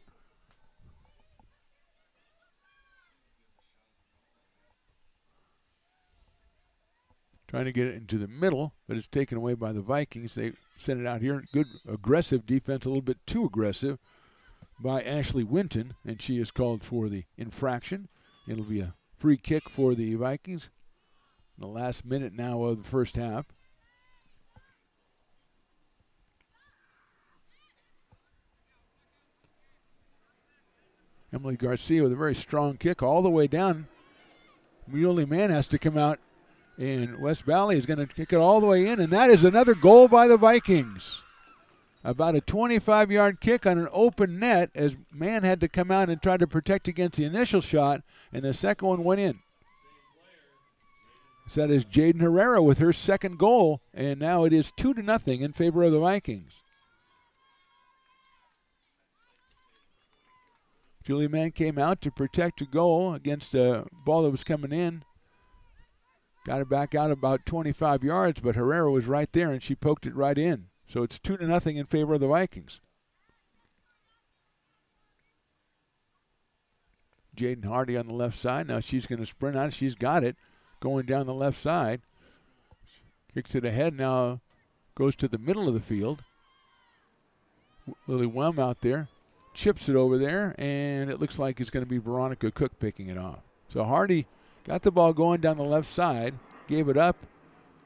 Trying to get it into the middle, but it's taken away by the Vikings. They sent it out here. Good aggressive defense, a little bit too aggressive by Ashley Winton, and she is called for the infraction. It'll be a free kick for the Vikings in the last minute now of the first half. Emily Garcia with a very strong kick all the way down. Muley Man has to come out, and West Valley is going to kick it all the way in, and that is another goal by the Vikings. About a 25-yard kick on an open net as Mann had to come out and try to protect against the initial shot, and the second one went in. So that is Jaden Herrera with her second goal, and now it is 2-0 in favor of the Vikings. Julie Mann came out to protect a goal against a ball that was coming in. Got it back out about 25 yards, but Herrera was right there, and she poked it right in. So it's 2-0 in favor of the Vikings. Jaden Hardy on the left side. Now she's going to sprint out. She's got it going down the left side. Kicks it ahead now. Goes to the middle of the field. Lily Whelm out there. Chips it over there, and it looks like it's going to be Veronica Cook picking it off. So Hardy got the ball going down the left side, gave it up,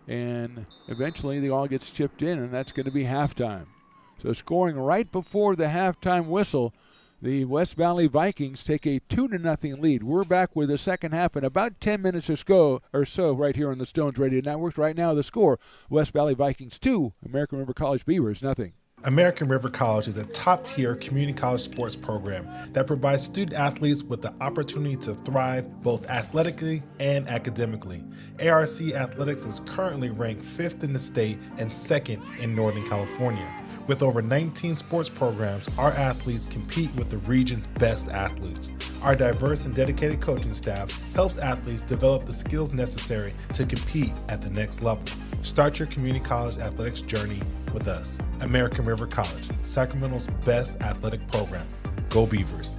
and eventually the ball gets chipped in, and that's going to be halftime. So scoring right before the halftime whistle, the West Valley Vikings take a 2-0 lead. We're back with the second half in about 10 minutes or so right here on the Stones Radio Network. Right now the score, West Valley Vikings 2, American River College Beavers 0. American River College is a top-tier community college sports program that provides student athletes with the opportunity to thrive both athletically and academically. ARC Athletics is currently ranked 5th in the state and 2nd in Northern California. With over 19 sports programs, our athletes compete with the region's best athletes. Our diverse and dedicated coaching staff helps athletes develop the skills necessary to compete at the next level. Start your community college athletics journey with us. American River College, Sacramento's best athletic program. Go Beavers.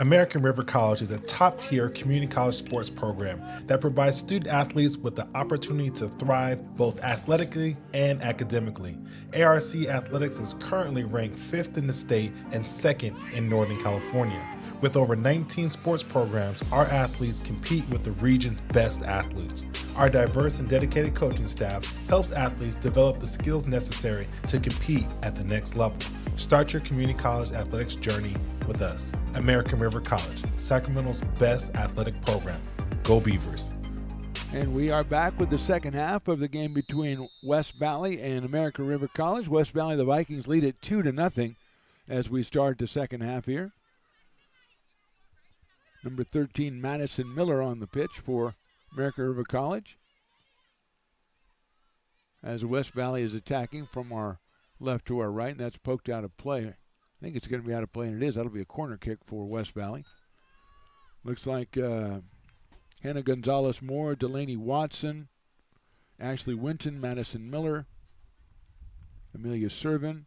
American River College is a top-tier community college sports program that provides student athletes with the opportunity to thrive both athletically and academically. ARC Athletics is currently ranked 5th in the state and 2nd in Northern California. With over 19 sports programs, our athletes compete with the region's best athletes. Our diverse and dedicated coaching staff helps athletes develop the skills necessary to compete at the next level. Start your community college athletics journey with us. American River College, Sacramento's best athletic program. Go Beavers. And we are back with the second half of the game between West Valley and American River College. West Valley, the Vikings lead it 2-0 as we start the second half here. Number 13, Madison Miller on the pitch for American River College. As West Valley is attacking from our left to our right, and that's poked out of play. I think it's going to be out of play, and it is. That'll be a corner kick for West Valley. Looks like Hannah Gonzalez-Moore, Delaney Watson, Ashley Winton, Madison Miller, Amelia Servin,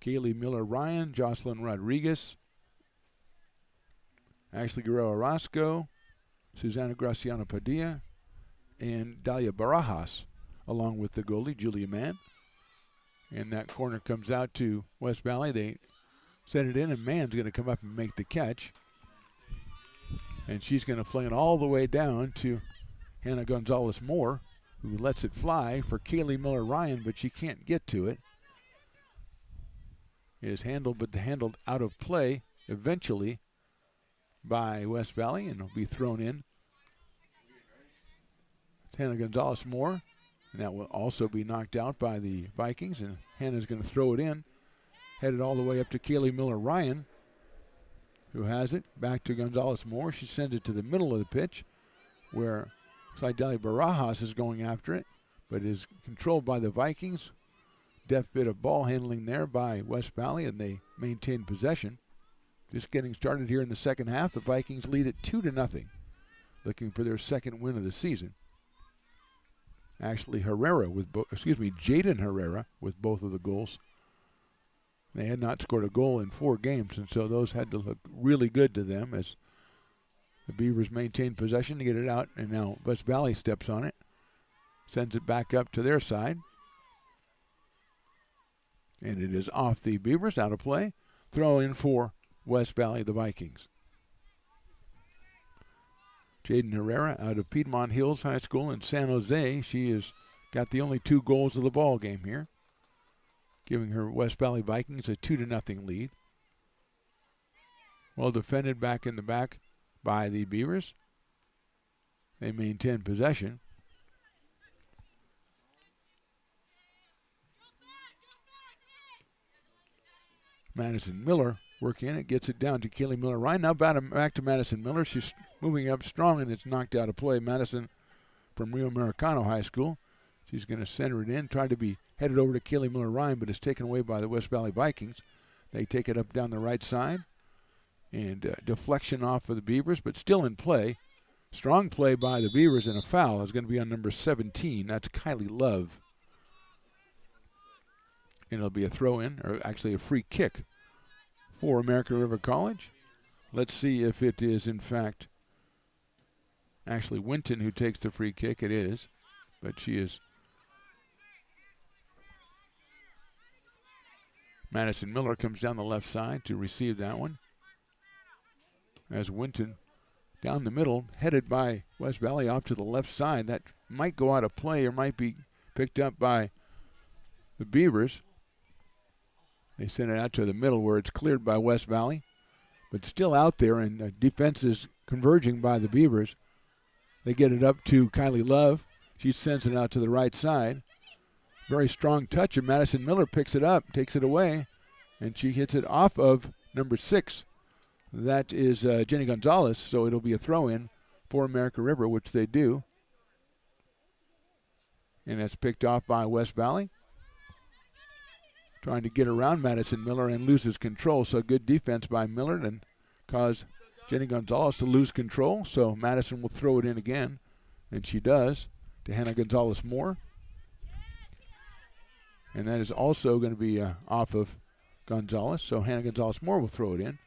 Kaylee Miller-Ryan, Jocelyn Rodriguez, Ashley Guerrero-Orozco, Susana Graciano Padilla, and Dalia Barajas, along with the goalie, Julia Mann. And that corner comes out to West Valley. They send it in, and Mann's going to come up and make the catch. And she's going to fling it all the way down to Hannah Gonzalez-Moore, who lets it fly for Kaylee Miller-Ryan, but she can't get to it. It is handled, but handled out of play eventually by West Valley, and it'll be thrown in. Hannah Gonzalez-Moore, and that will also be knocked out by the Vikings, and Hannah's going to throw it in, headed all the way up to Kaylee Miller-Ryan, who has it. Back to Gonzalez-Moore. She sends it to the middle of the pitch, where Dalia Barajas is going after it, but is controlled by the Vikings. Deft bit of ball handling there by West Valley, and they maintain possession. Just getting started here in the second half. The Vikings lead it 2-0, looking for their second win of the season. Jaden Herrera with both of the goals. They had not scored a goal in 4 games, and so those had to look really good to them as the Beavers maintain possession to get it out, and now West Valley steps on it, sends it back up to their side. And it is off the Beavers, out of play. Throw in for West Valley, the Vikings. Jaden Herrera out of Piedmont Hills High School in San Jose. She has got the only 2 goals of the ball game here, giving her West Valley Vikings a 2-0 lead. Well defended back in the back by the Beavers. They maintain possession. Madison Miller working it, gets it down to Kaylee Miller-Ryan. Now back to Madison Miller. She's moving up strong, and it's knocked out of play. Madison from Rio Americano High School. She's going to center it in, try to be headed over to Kaylee Miller-Ryan, but it's taken away by the West Valley Vikings. They take it up down the right side, and deflection off of the Beavers, but still in play. Strong play by the Beavers, and a foul is going to be on number 17. That's Kylie Love. And it'll be a throw-in, or actually a free kick for American River College. Let's see if it is, in fact, Ashley Winton who takes the free kick. It is, but she is. Madison Miller comes down the left side to receive that one. As Winton down the middle, headed by West Valley off to the left side. That might go out of play or might be picked up by the Beavers. They send it out to the middle where it's cleared by West Valley, but still out there, and defense is converging by the Beavers. They get it up to Kylie Love. She sends it out to the right side. Very strong touch, and Madison Miller picks it up, takes it away, and she hits it off of number 6. That is Jenny Gonzalez, so it'll be a throw-in for American River, which they do. And that's picked off by West Valley. Trying to get around Madison Miller and loses control. So good defense by Miller and cause Jenny Gonzalez to lose control. So Madison will throw it in again, and she does, to Hannah Gonzalez-Moore. And that is also going to be off of Gonzalez. So Hannah Gonzalez-Moore will throw it in.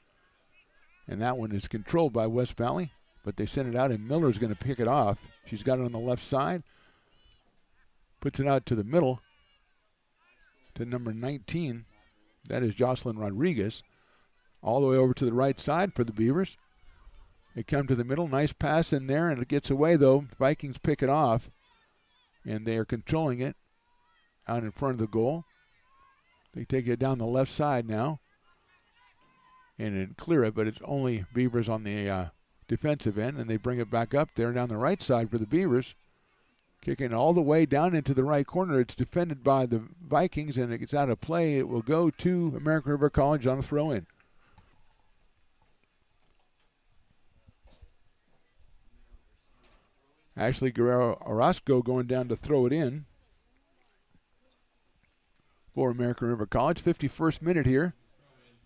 And that one is controlled by West Valley, but they send it out, and Miller's going to pick it off. She's got it on the left side, puts it out to the middle to number 19. That is Jocelyn Rodriguez. All the way over to the right side for the Beavers. They come to the middle. Nice pass in there, and it gets away, though. Vikings pick it off, and they are controlling it out in front of the goal. They take it down the left side now and then clear it, but it's only Beavers on the defensive end, and they bring it back up there down the right side for the Beavers. Kicking all the way down into the right corner. It's defended by the Vikings, and it gets out of play. It will go to American River College on a throw-in. Ashley Guerrero Orozco going down to throw it in for American River College. 51st minute here.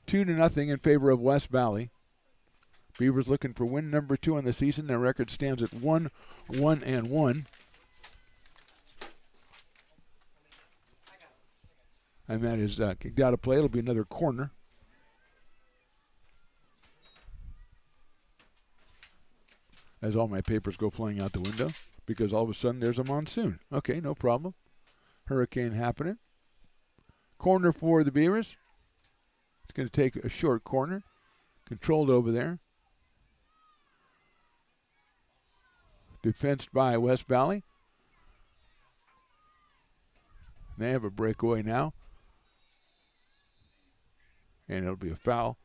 2-0 in favor of West Valley. Beavers looking for win number 2 on the season. Their record stands at 1-1-1. And that is kicked out of play. It'll be another corner. As all my papers go flying out the window because all of a sudden there's a monsoon. Okay, no problem. Hurricane happening. Corner for the Beavers. It's going to take a short corner. Controlled over there. Defensed by West Valley. They have a breakaway now. And it'll be a foul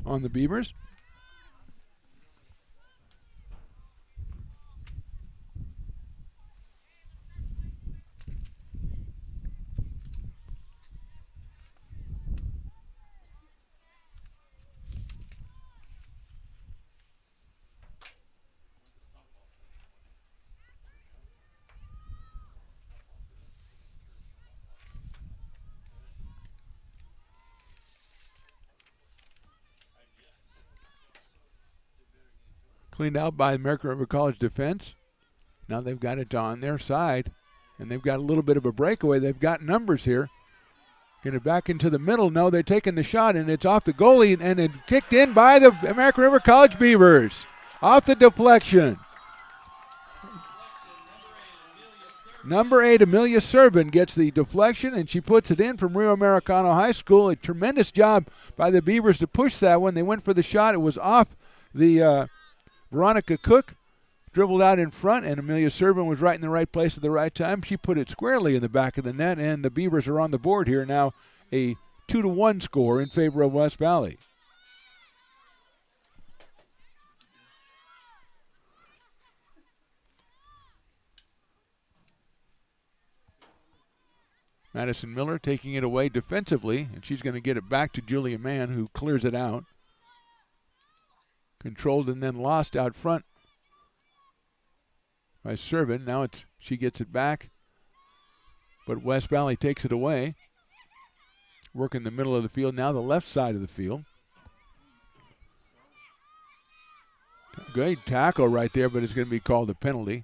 on the Beavers. Cleaned out by American River College defense. Now they've got it on their side, and they've got a little bit of a breakaway. They've got numbers here. Get it back into the middle. No, they're taking the shot, and it's off the goalie, and it kicked in by the American River College Beavers. Off the deflection. Number 8, Amelia Servin, gets the deflection, and she puts it in from Rio Americano High School. A tremendous job by the Beavers to push that one. They went for the shot. It was off the Veronica Cook, dribbled out in front, and Amelia Servin was right in the right place at the right time. She put it squarely in the back of the net, and the Beavers are on the board here now. A 2-1 score in favor of West Valley. Madison Miller taking it away defensively, and she's going to get it back to Julia Mann, who clears it out. Controlled and then lost out front by Servin. Now she gets it back, but West Valley takes it away. Working the middle of the field, now the left side of the field. Great tackle right there, but it's going to be called a penalty.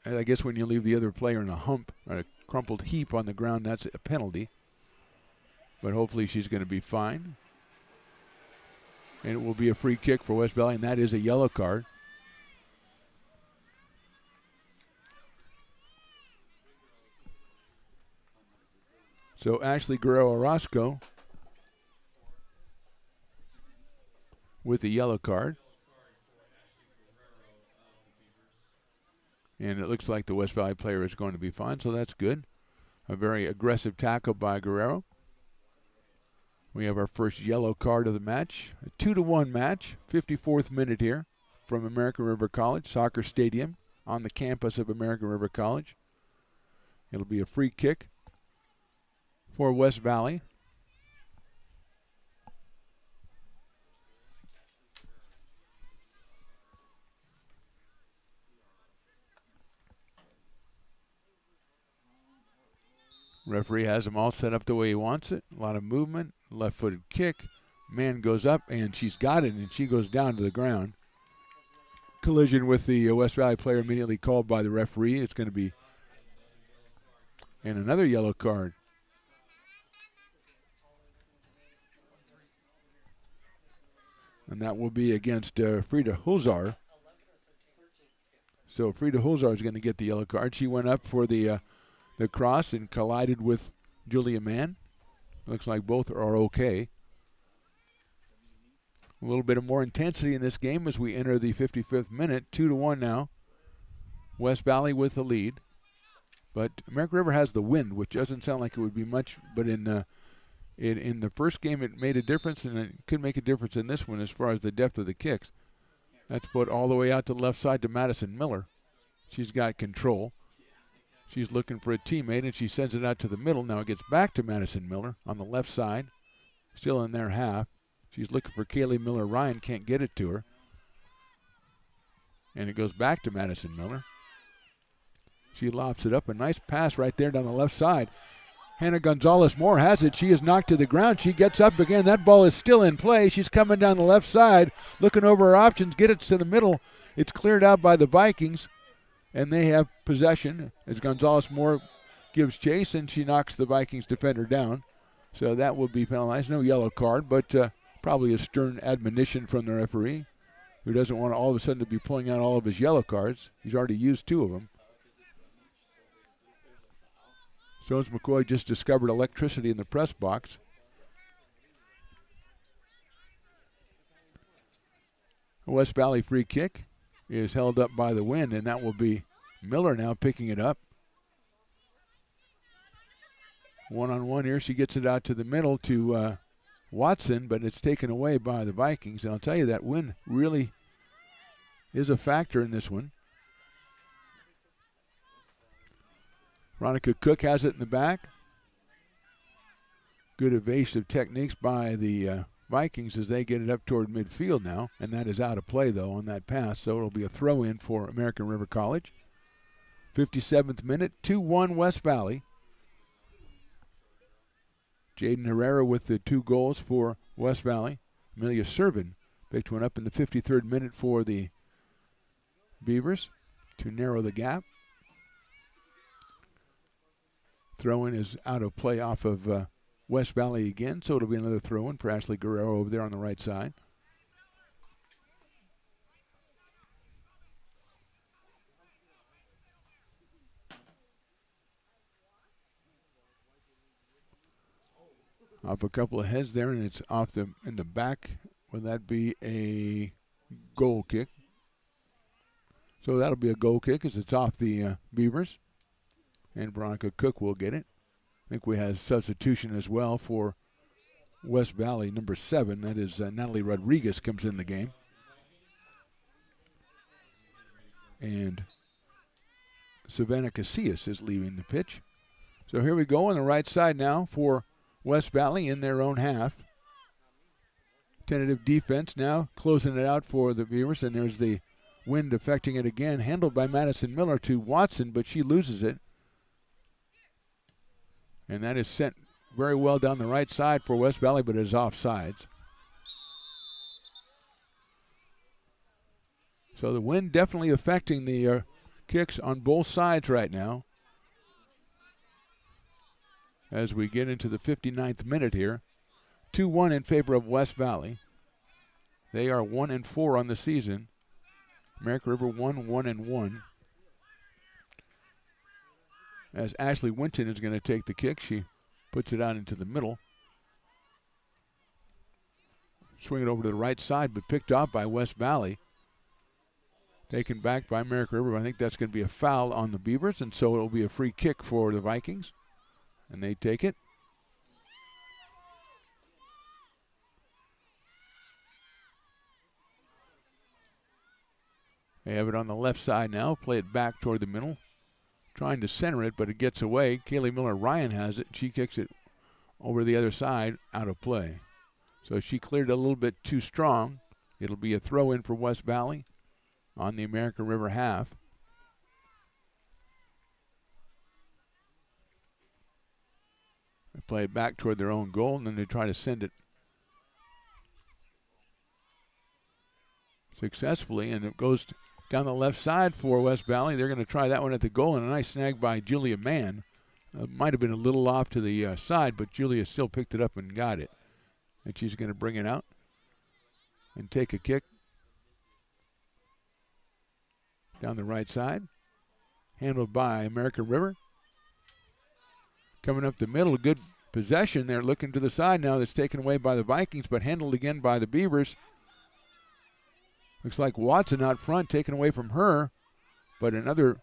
And I guess when you leave the other player in a hump or a crumpled heap on the ground, that's a penalty. But hopefully she's going to be fine. And it will be a free kick for West Valley, and that is a yellow card. So Ashley Guerrero Orozco with the yellow card. And it looks like the West Valley player is going to be fine, so that's good. A very aggressive tackle by Guerrero. We have our first yellow card of the match. A 2-1 match, 54th minute here from American River College Soccer Stadium on the campus of American River College. It'll be a free kick for West Valley. Referee has them all set up the way he wants it. A lot of movement, left-footed kick. Man goes up, and she's got it, and she goes down to the ground. Collision with the West Valley player immediately called by the referee. It's going to be and another yellow card. and that will be against Frida Hozar. So Frida Hozar is going to get the yellow card. She went up for the cross and collided with Julia Mann. Looks like both are okay. A little bit of more intensity in this game as we enter the 55th minute. 2-1 now. West Valley with the lead. But American River has the wind, which doesn't sound like it would be much, but in the first game it made a difference, and it could make a difference in this one as far as the depth of the kicks. That's put all the way out to the left side to Madison Miller. She's got control. She's looking for a teammate, and she sends it out to the middle. Now it gets back to Madison Miller on the left side, still in their half. She's looking for Kaylee Miller-Ryan, can't get it to her. And it goes back to Madison Miller. She lobs it up, a nice pass right there down the left side. Hannah Gonzalez-Moore has it. She is knocked to the ground. She gets up again. That ball is still in play. She's coming down the left side, looking over her options, get it to the middle. It's cleared out by the Vikings, and they have possession as Gonzalez-Moore gives chase, and she knocks the Vikings defender down. So that will be penalized. No yellow card, but probably a stern admonition from the referee, who doesn't want to all of a sudden to be pulling out all of his yellow cards. He's already used 2 of them. Stones McCoy just discovered electricity in the press box. A West Valley free kick is held up by the wind, and that will be Miller now picking it up. One-on-one here. She gets it out to the middle to Watson, but it's taken away by the Vikings. And I'll tell you, that wind really is a factor in this one. Veronica Cook has it in the back. Good evasive techniques by the Vikings as they get it up toward midfield now, and that is out of play, though, on that pass, so it'll be a throw-in for American River College. 57th minute, 2-1 West Valley. Jaden Herrera with the 2 goals for West Valley. Amelia Servin picked one up in the 53rd minute for the Beavers to narrow the gap. Throw-in is out of play off of West Valley again, so it'll be another throw-in for Ashley Guerrero over there on the right side. Off a couple of heads there, and it's off in the back. Will that be a goal kick? So that'll be a goal kick as it's off the Beavers. And Veronica Cook will get it. I think we have substitution as well for West Valley, number 7. That is Natalie Rodriguez comes in the game. And Savannah Casillas is leaving the pitch. So here we go on the right side now for West Valley in their own half. Tentative defense now, closing it out for the Beavers, and there's the wind affecting it again. Handled by Madison Miller to Watson, but she loses it. And that is sent very well down the right side for West Valley, but it is offsides. So the wind definitely affecting the kicks on both sides right now. As we get into the 59th minute here. 2-1 in favor of West Valley. They are 1-4 on the season. American River 1-1. As Ashley Winton is going to take the kick, she puts it out into the middle. Swing it over to the right side, but picked off by West Valley. Taken back by American River. I think that's going to be a foul on the Beavers, and so it'll be a free kick for the Vikings. And they take it. They have it on the left side now. Play it back toward the middle. Trying to center it, but it gets away. Kaylee Miller-Ryan has it. She kicks it over the other side, out of play. So she cleared a little bit too strong. It'll be a throw-in for West Valley on the American River half. They play it back toward their own goal, and then they try to send it successfully, and it goes down the left side for West Valley. They're going to try that one at the goal, and a nice snag by Julia Mann. Might have been a little off to the side, but Julia still picked it up and got it. And she's going to bring it out. and take a kick down the right side. Handled by American River. Coming up the middle, good possession there, looking to the side now. That's taken away by the Vikings, but handled again by the Beavers. Looks like Watson out front, taken away from her, but another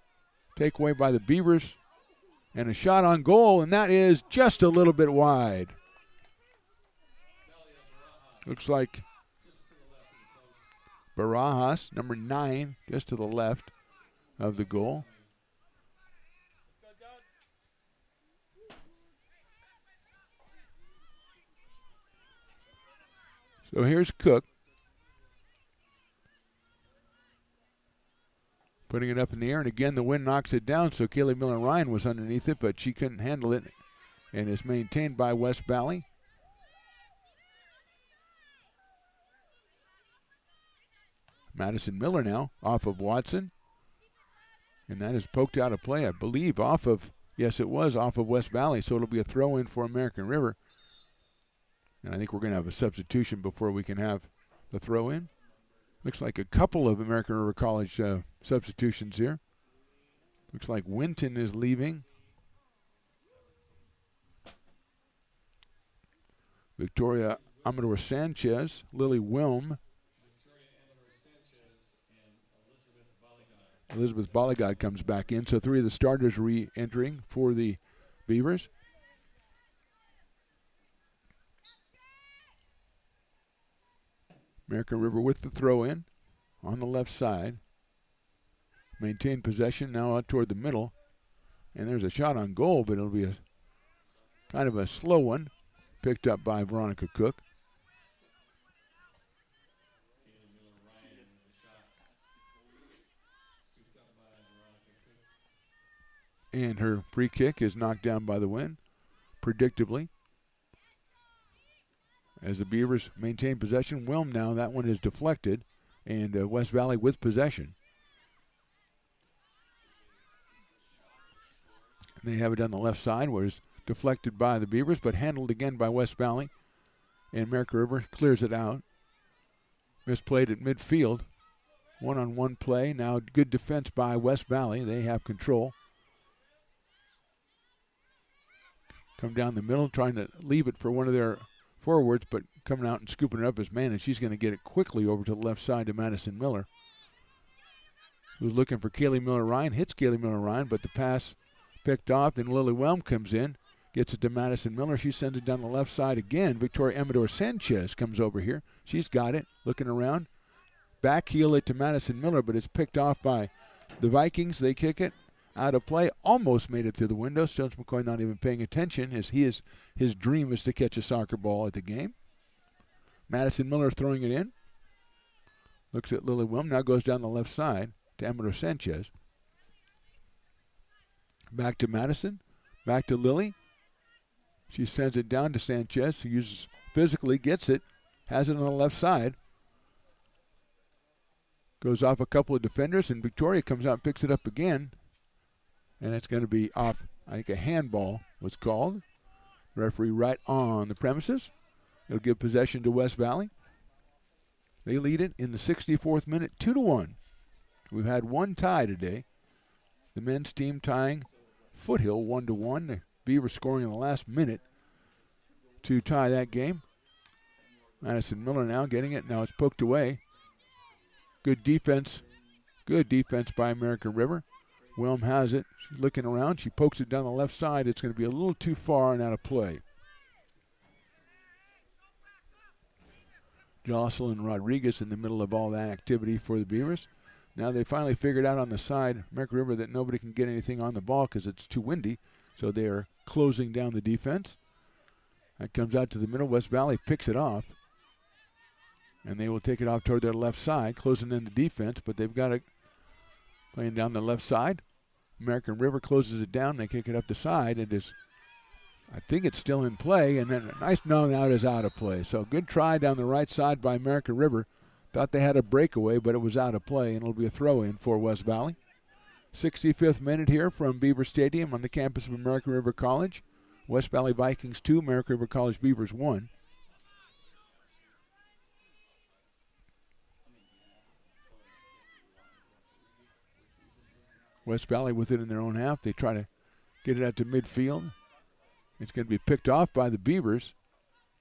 takeaway by the Beavers, and a shot on goal, and that is just a little bit wide. Looks like Barajas, number 9, just to the left of the goal. So here's Cook. Putting it up in the air, and again the wind knocks it down, so Kaylee Miller-Ryan was underneath it, but she couldn't handle it, and is maintained by West Valley. Madison Miller now off of Watson, and that is poked out of play, I believe, off of, yes it was, off of West Valley, so it'll be a throw-in for American River. And I think we're going to have a substitution before we can have the throw-in. Looks like a couple of American River College substitutions here. Looks like Winton is leaving. Victoria Amador Sanchez, Lily Wilm. Elizabeth Bolligod comes back in. So 3 of the starters re-entering for the Beavers. American River with the throw-in on the left side. Maintain possession now out toward the middle. And there's a shot on goal, but it'll be a kind of a slow one, picked up by Veronica Cook. And her free kick is knocked down by the wind, predictably. As the Beavers maintain possession, Wilm now, that one is deflected, and West Valley with possession. And they have it on the left side, where it's deflected by the Beavers, but handled again by West Valley. And American River clears it out. Misplayed at midfield. One-on-one play. Now good defense by West Valley. They have control. Come down the middle, trying to leave it for one of their forwards, but coming out and scooping it up as man, and she's going to get it quickly over to the left side to Madison Miller, who's looking for Kaylee Miller-Ryan, hits Kaylee Miller-Ryan, but the pass picked off, then Lily Whelm comes in, gets it to Madison Miller. She sends it down the left side again. Victoria Amador Sanchez comes over here. She's got it, looking around. Back heel it to Madison Miller, but it's picked off by the Vikings. They kick it out of play, almost made it through the window. Jones McCoy not even paying attention, as his dream is to catch a soccer ball at the game. Madison Miller throwing it in. Looks at Lily Wilm, now goes down the left side to Amador Sanchez. Back to Madison, back to Lily. She sends it down to Sanchez, who uses physically, gets it, has it on the left side. Goes off a couple of defenders, and Victoria comes out and picks it up again. And it's going to be off, I think a handball was called. Referee right on the premises. It'll give possession to West Valley. They lead it in the 64th minute, 2-1. We've had one tie today. The men's team tying Foothill 1-1. The Beavers scoring in the last minute to tie that game. Madison Miller now getting it. Now it's poked away. Good defense. Good defense by American River. Wilm has it. She's looking around. She pokes it down the left side. It's going to be a little too far and out of play. Jocelyn Rodriguez in the middle of all that activity for the Beavers. Now they finally figured out on the side, American River, that nobody can get anything on the ball because it's too windy. So they are closing down the defense. That comes out to the middle. West Valley picks it off. And they will take it off toward their left side, closing in the defense, but they've got it playing down the left side. American River closes it down. They kick it up the side. It is, I think it's still in play, and then a nice no, now it is out of play. So good try down the right side by American River. Thought they had a breakaway, but it was out of play, and it'll be a throw-in for West Valley. 65th minute here from Beaver Stadium on the campus of American River College. West Valley Vikings 2, American River College Beavers 1. West Valley with it in their own half. They try to get it out to midfield. It's going to be picked off by the Beavers.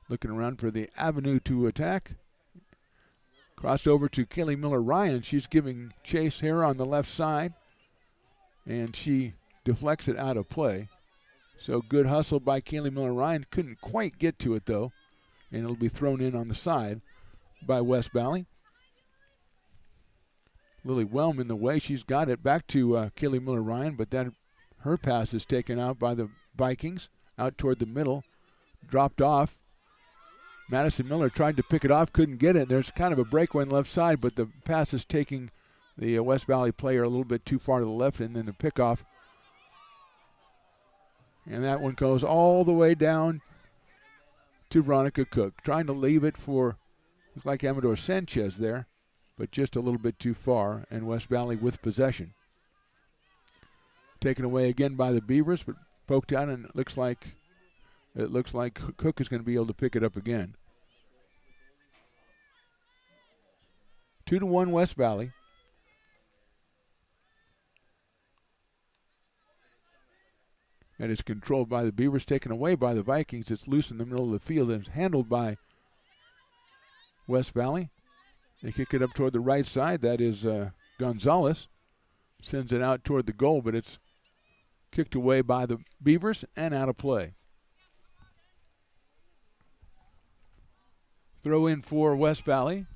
Looking around for the avenue to attack. Crossed over to Kaylee Miller-Ryan. She's giving chase here on the left side. And she deflects it out of play. So good hustle by Kaylee Miller-Ryan. Couldn't quite get to it, though. And it'll be thrown in on the side by West Valley. Lily Whelm in the way. She's got it back to Kaylee Miller-Ryan, but then her pass is taken out by the Vikings. Out toward the middle. Dropped off. Madison Miller tried to pick it off, couldn't get it. There's kind of a breakaway on the left side, but the pass is taking the West Valley player a little bit too far to the left, and then the pickoff. And that one goes all the way down to Veronica Cook. Trying to leave it for, looks like Amador Sanchez there, but just a little bit too far, and West Valley with possession. Taken away again by the Beavers, but poked out, and it looks like Cook is going to be able to pick it up again. 2-1 West Valley. And it's controlled by the Beavers, taken away by the Vikings. It's loose in the middle of the field and it's handled by West Valley. They kick it up toward the right side. That is Gonzalez. Sends it out toward the goal, but it's kicked away by the Beavers and out of play. Throw in for West Valley.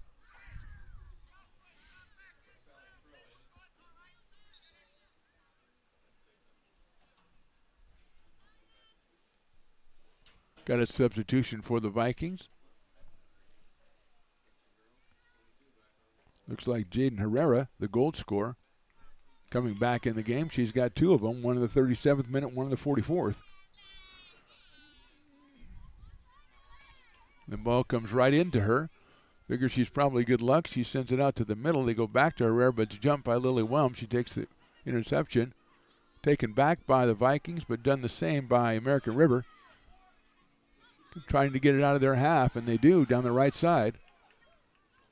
Got a substitution for the Vikings. Looks like Jaden Herrera, the goal scorer, coming back in the game. She's got two of them, one in the 37th minute, one in the 44th. The ball comes right into her. Figures she's probably good luck. She sends it out to the middle. They go back to Herrera, but it's jumped by Lily Whelm. She takes the interception. Taken back by the Vikings, but done the same by American River. Trying to get it out of their half, and they do down the right side.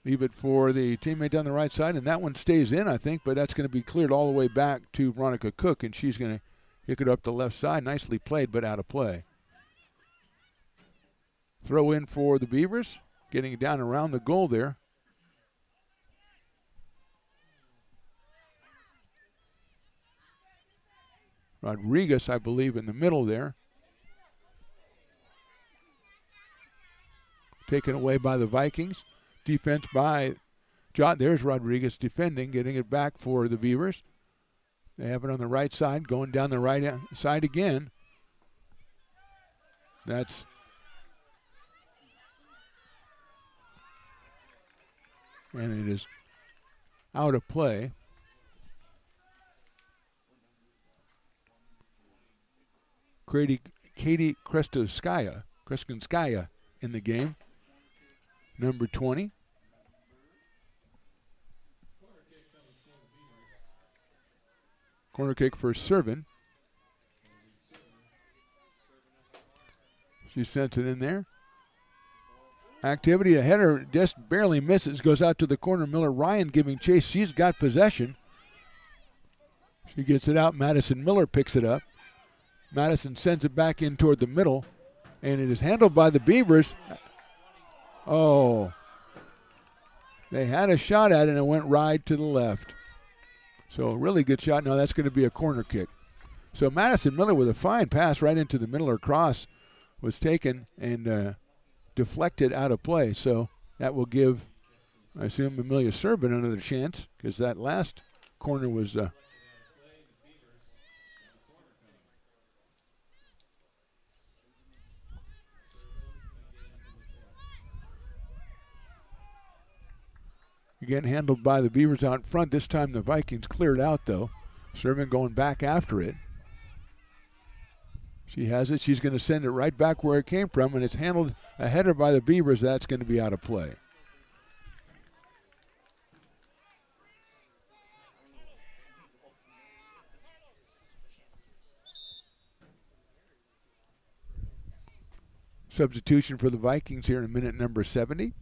Leave it for the teammate down the right side, and that one stays in, I think, but that's going to be cleared all the way back to Veronica Cook, and she's going to kick it up the left side. Nicely played, but out of play. Throw in for the Beavers, getting it down around the goal there. Rodriguez, I believe, in the middle there. Taken away by the Vikings. Defense by John. There's Rodriguez defending, getting it back for the Beavers. They have it on the right side, going down the right side again. That's and it is out of play. Katie Kreskinskaya in the game. Number 20. Corner kick for Servin. She sends it in there. Activity, a header just barely misses. Goes out to the corner. Miller-Ryan giving chase. She's got possession. She gets it out. Madison Miller picks it up. Madison sends it back in toward the middle. And it is handled by the Beavers. Oh, they had a shot at it and it went right to the left. So a really good shot. Now that's going to be a corner kick. So Madison Miller with a fine pass right into the middle. Her cross was taken and deflected out of play. So that will give, I assume, Amelia Servin another chance because that last corner was again handled by the Beavers out in front. This time the Vikings cleared out, though. Servin going back after it. She has it. She's going to send it right back where it came from, and it's handled a header by the Beavers. That's going to be out of play. Substitution for the Vikings here in minute number 70.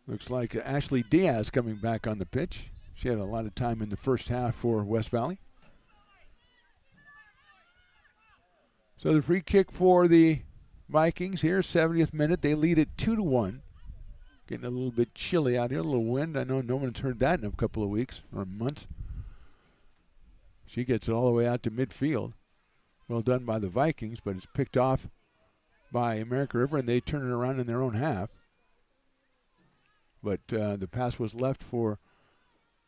Looks like Ashley Diaz coming back on the pitch. She had a lot of time in the first half for West Valley. So the free kick for the Vikings here, 70th minute. They lead it 2-1. Getting a little bit chilly out here, a little wind. I know no one's heard that in a couple of weeks or months. She gets it all the way out to midfield. Well done by the Vikings, but it's picked off by American River, and they turn it around in their own half. But the pass was left for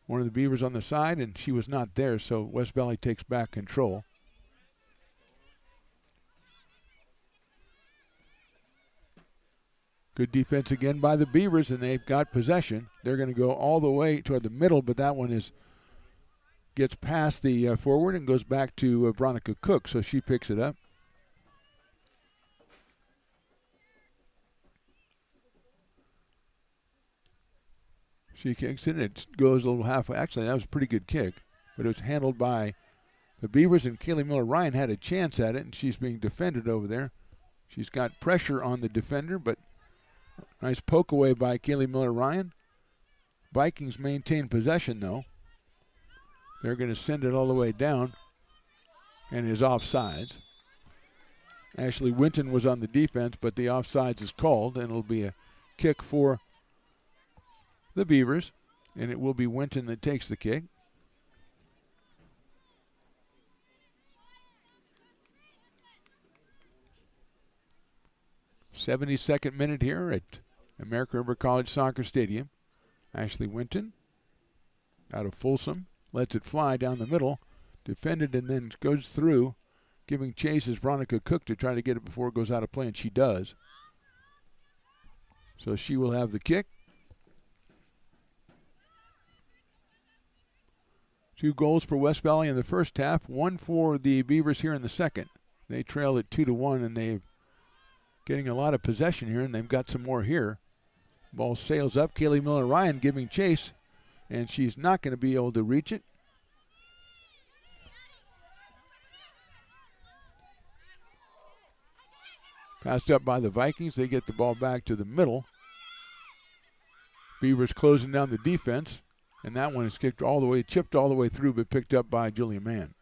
one of the Beavers on the side, and she was not there, so West Valley takes back control. Good defense again by the Beavers, and they've got possession. They're going to go all the way toward the middle, but that one gets past the forward and goes back to Veronica Cook, so she picks it up. She kicks it, and it goes a little halfway. Actually, that was a pretty good kick, but it was handled by the Beavers, and Kaylee Miller-Ryan had a chance at it, and she's being defended over there. She's got pressure on the defender, but nice poke away by Kaylee Miller-Ryan. Vikings maintain possession, though. They're going to send it all the way down, and is offsides. Ashley Winton was on the defense, but the offsides is called, and it'll be a kick for the Beavers, and it will be Winton that takes the kick. '72nd minute here at American River College Soccer Stadium. Ashley Winton out of Folsom lets it fly down the middle, defended, and then goes through, giving chase is Veronica Cook to try to get it before it goes out of play, and she does. So she will have the kick. 2 goals for West Valley in the first half, 1 for the Beavers here in the second. They trailed it 2-1, and they're getting a lot of possession here, and they've got some more here. Ball sails up. Kaylee Miller-Ryan giving chase, and she's not going to be able to reach it. Passed up by the Vikings. They get the ball back to the middle. Beavers closing down the defense. And that one is kicked all the way, chipped all the way through, but picked up by Julia Mann.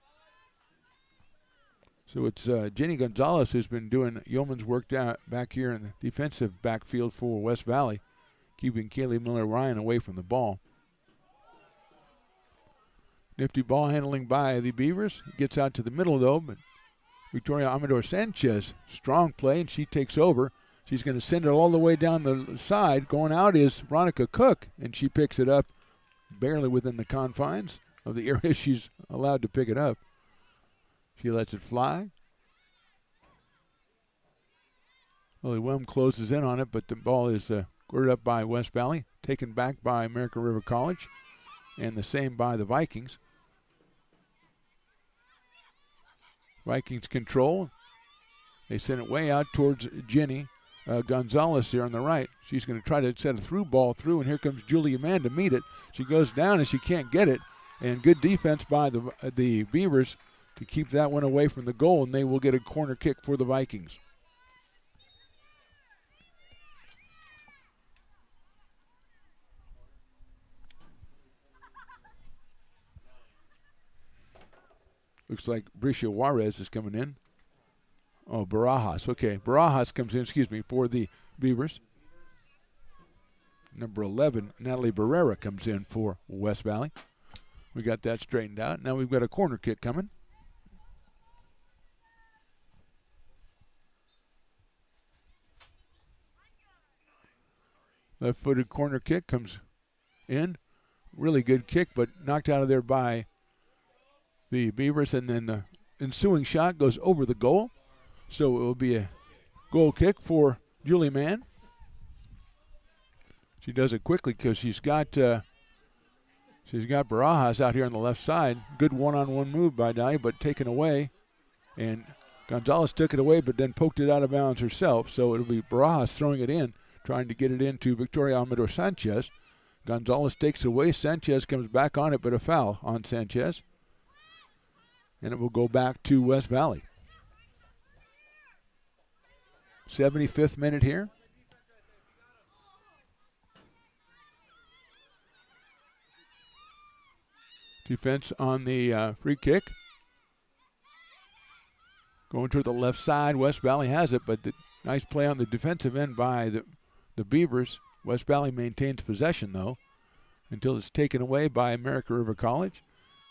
So it's Jenny Gonzalez who's been doing yeoman's work down back here in the defensive backfield for West Valley, keeping Kaylee Miller-Ryan away from the ball. Nifty ball handling by the Beavers. Gets out to the middle, though, but Victoria Amador Sanchez, strong play, and she takes over. She's going to send it all the way down the side. Going out is Veronica Cook, and she picks it up barely within the confines of the area she's allowed to pick it up. She lets it fly. Lily Wem closes in on it, but the ball is squirted up by West Valley, taken back by American River College, and the same by the Vikings. Vikings control. They send it way out towards Jenny Gonzalez here on the right. She's going to try to set a through ball through, and here comes Julia Mann to meet it. She goes down and she can't get it, and good defense by the Beavers to keep that one away from the goal, and they will get a corner kick for the Vikings. Looks like Bricia Juarez is coming in. Oh, Barajas. Okay, Barajas comes in, for the Beavers. Number 11, Natalie Barrera comes in for West Valley. We got that straightened out. Now we've got a corner kick coming. Left-footed corner kick comes in. Really good kick, but knocked out of there by the Beavers, and then the ensuing shot goes over the goal. So it will be a goal kick for Julie Mann. She does it quickly because she's got Barajas out here on the left side. Good one-on-one move by Dai, but taken away. And Gonzalez took it away, but then poked it out of bounds herself. So it'll be Barajas throwing it in, trying to get it into Victoria Amador Sanchez. Gonzalez takes it away. Sanchez comes back on it, but a foul on Sanchez. And it will go back to West Valley. 75th minute here. Defense on the free kick. Going toward the left side. West Valley has it, but nice play on the defensive end by the Beavers. West Valley maintains possession, though, until it's taken away by American River College.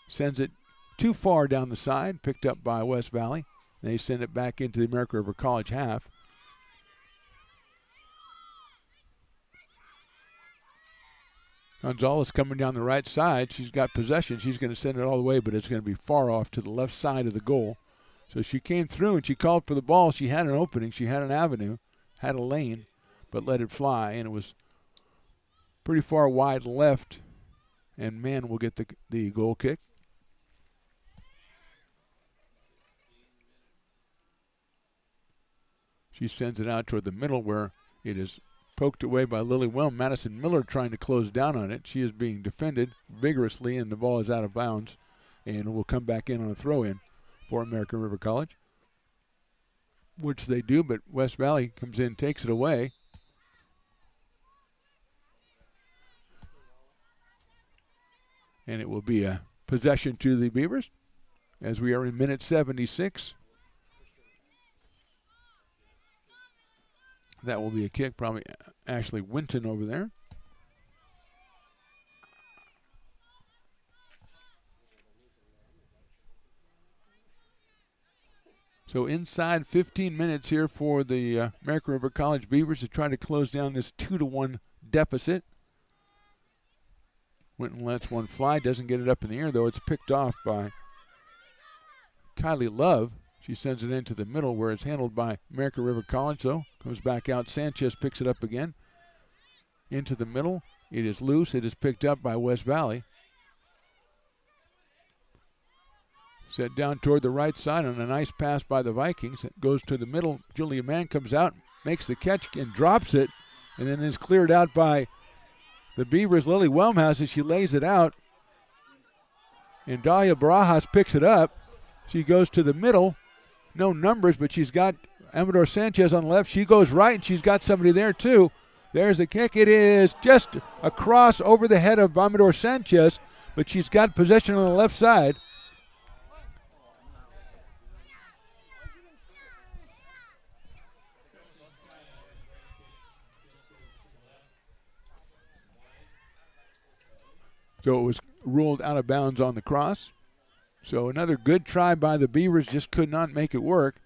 Sends it too far down the side, picked up by West Valley. They send it back into the American River College half. Gonzalez coming down the right side. She's got possession. She's going to send it all the way, but it's going to be far off to the left side of the goal. So she came through and she called for the ball. She had an opening. She had an avenue, had a lane, but let it fly, and it was pretty far wide left, and Mann will get the goal kick. She sends it out toward the middle where it is poked away by Lily Wilm. Madison Miller trying to close down on it. She is being defended vigorously, and the ball is out of bounds and will come back in on a throw-in for American River College, which they do, but West Valley comes in, takes it away. And it will be a possession to the Beavers as we are in minute 76. That will be a kick, probably Ashley Winton over there. So inside 15 minutes here for the American River College Beavers to try to close down this 2-1 deficit. Winton lets one fly, doesn't get it up in the air, though. It's picked off by Kylie Love. She sends it into the middle where it's handled by American River College, though. Comes back out. Sanchez picks it up again. Into the middle. It is loose. It is picked up by West Valley. Set down toward the right side on a nice pass by the Vikings. It goes to the middle. Julia Mann comes out, makes the catch, and drops it, and then is cleared out by the Beavers. Lily Wilm has it. She lays it out, and Dahlia Barajas picks it up. She goes to the middle. No numbers, but she's got Amador Sanchez on the left. She goes right, and she's got somebody there, too. There's the kick. It is just a cross over the head of Amador Sanchez, but she's got possession on the left side. So it was ruled out of bounds on the cross. So another good try by the Beavers, just could not make it work.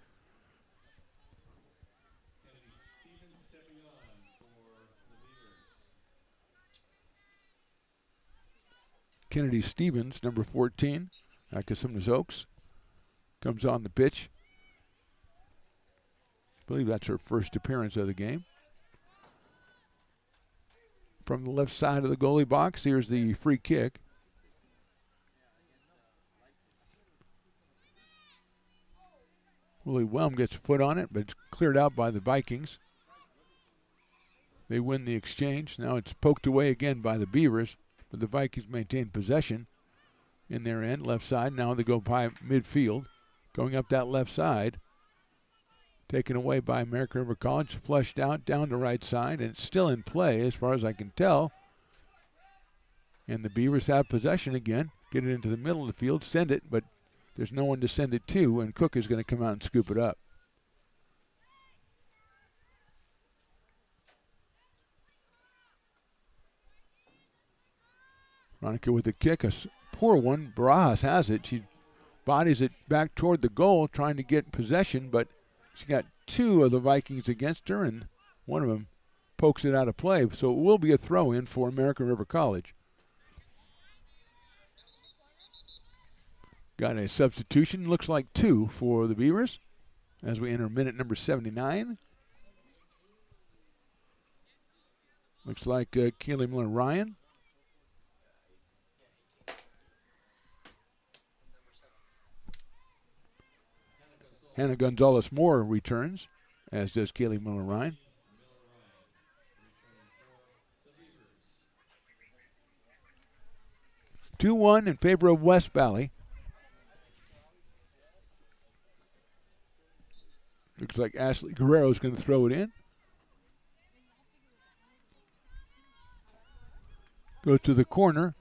Kennedy Stevens, number 14, Akasumnes Oaks, comes on the pitch. I believe that's her first appearance of the game. From the left side of the goalie box, here's the free kick. Willie Whelm gets a foot on it, but it's cleared out by the Vikings. They win the exchange. Now it's poked away again by the Beavers, but the Vikings maintain possession in their end, left side. Now they go by midfield, going up that left side. Taken away by American River College, flushed out down the right side, and it's still in play as far as I can tell. And the Beavers have possession again, get it into the middle of the field, send it, but there's no one to send it to, and Cook is going to come out and scoop it up. Veronica with the kick, a poor one. Barajas has it. She bodies it back toward the goal, trying to get possession, but she got two of the Vikings against her, and one of them pokes it out of play. So it will be a throw-in for American River College. Got a substitution, looks like two for the Beavers as we enter minute number 79. Looks like Kaylee Miller-Ryan. Hannah Gonzalez-Moore returns, as does Kaylee Miller-Ryan. (2-1) in favor of West Valley. Looks like Ashley Guerrero is going to throw it in. Goes to the corner.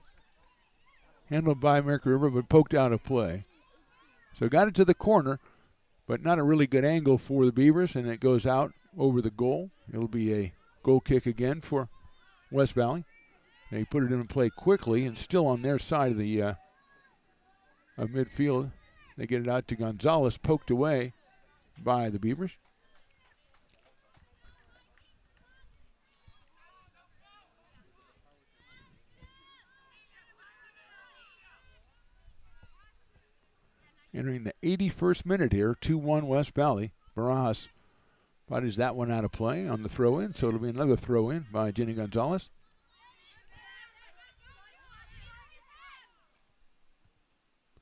handled by American River, but poked out of play. So got it to the corner, but not a really good angle for the Beavers, and it goes out over the goal. It'll be a goal kick again for West Valley. They put it in play quickly and still on their side of the of midfield. They get it out to Gonzalez, poked away by the Beavers. Entering the 81st minute here, 2-1 West Valley. Barajas bodies that one out of play on the throw-in, so it'll be another throw-in by Jenny Gonzalez.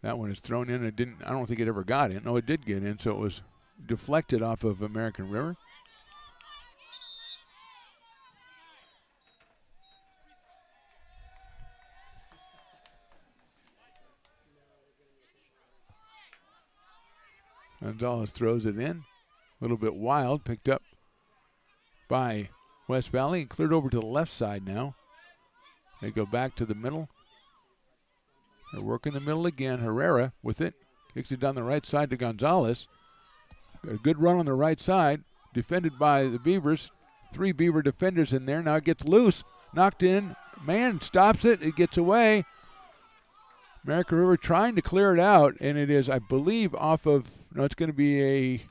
That one is thrown in. I don't think it ever got in. No, it did get in, so it was deflected off of American River. Gonzalez throws it in. A little bit wild, picked up by West Valley and cleared over to the left side now. They go back to the middle. They're working the middle again. Herrera with it. Kicks it down the right side to Gonzalez. Got a good run on the right side. Defended by the Beavers. 3 Beaver defenders in there. Now it gets loose. Knocked in. Man stops it. It gets away. American River trying to clear it out, and it is, I believe, off of, no, it's going to be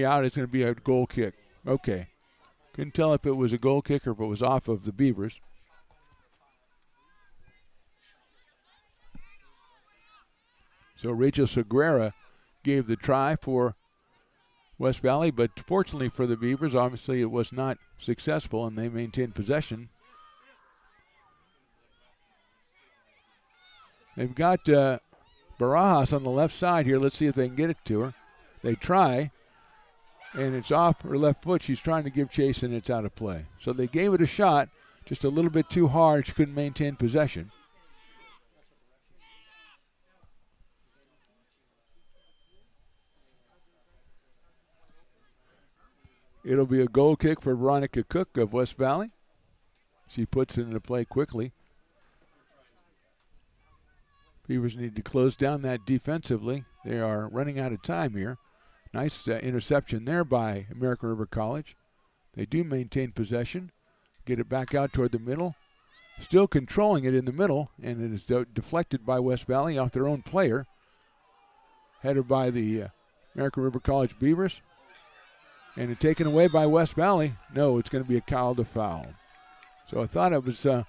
out. It's going to be a goal kick. Okay. Couldn't tell if it was a goal kick or if it was off of the Beavers. So Rachel Seguera gave the try for West Valley, but fortunately for the Beavers, obviously it was not successful, and they maintained possession. They've got Barajas on the left side here. Let's see if they can get it to her. They try, and it's off her left foot. She's trying to give chase, and it's out of play. So they gave it a shot, just a little bit too hard. She couldn't maintain possession. It'll be a goal kick for Veronica Cook of West Valley. She puts it into play quickly. Beavers need to close down that defensively. They are running out of time here. Nice interception there by American River College. They do maintain possession. Get it back out toward the middle. Still controlling it in the middle, and it is deflected by West Valley off their own player. Headed by the American River College Beavers. And it taken away by West Valley. No, it's going to be a called a foul. So I thought it was going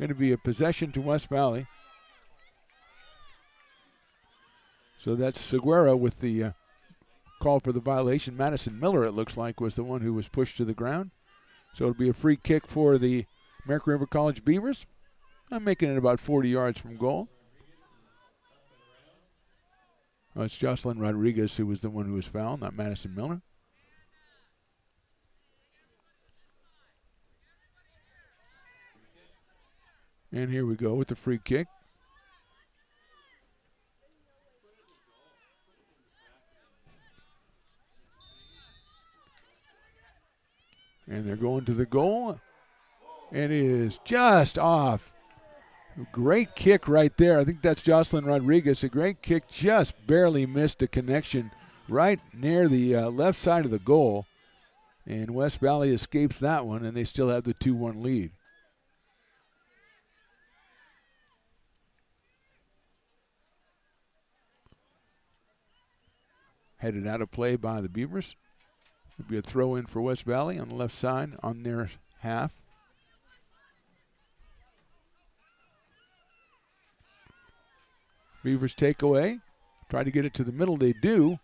to be a possession to West Valley. So that's Seguera with the call for the violation. Madison Miller, it looks like, was the one who was pushed to the ground. So it'll be a free kick for the American River College Beavers. I'm making it about 40 yards from goal. Oh, it's Jocelyn Rodriguez who was the one who was fouled, not Madison Miller. And here we go with the free kick. And they're going to the goal. And it is just off. Great kick right there. I think that's Jocelyn Rodriguez. A great kick, just barely missed a connection right near the left side of the goal. And West Valley escapes that one, and they still have the 2-1 lead. Headed out of play by the Beavers. It'll be a throw in for West Valley on the left side on their half. Beavers take away. Try to get it to the middle. They do.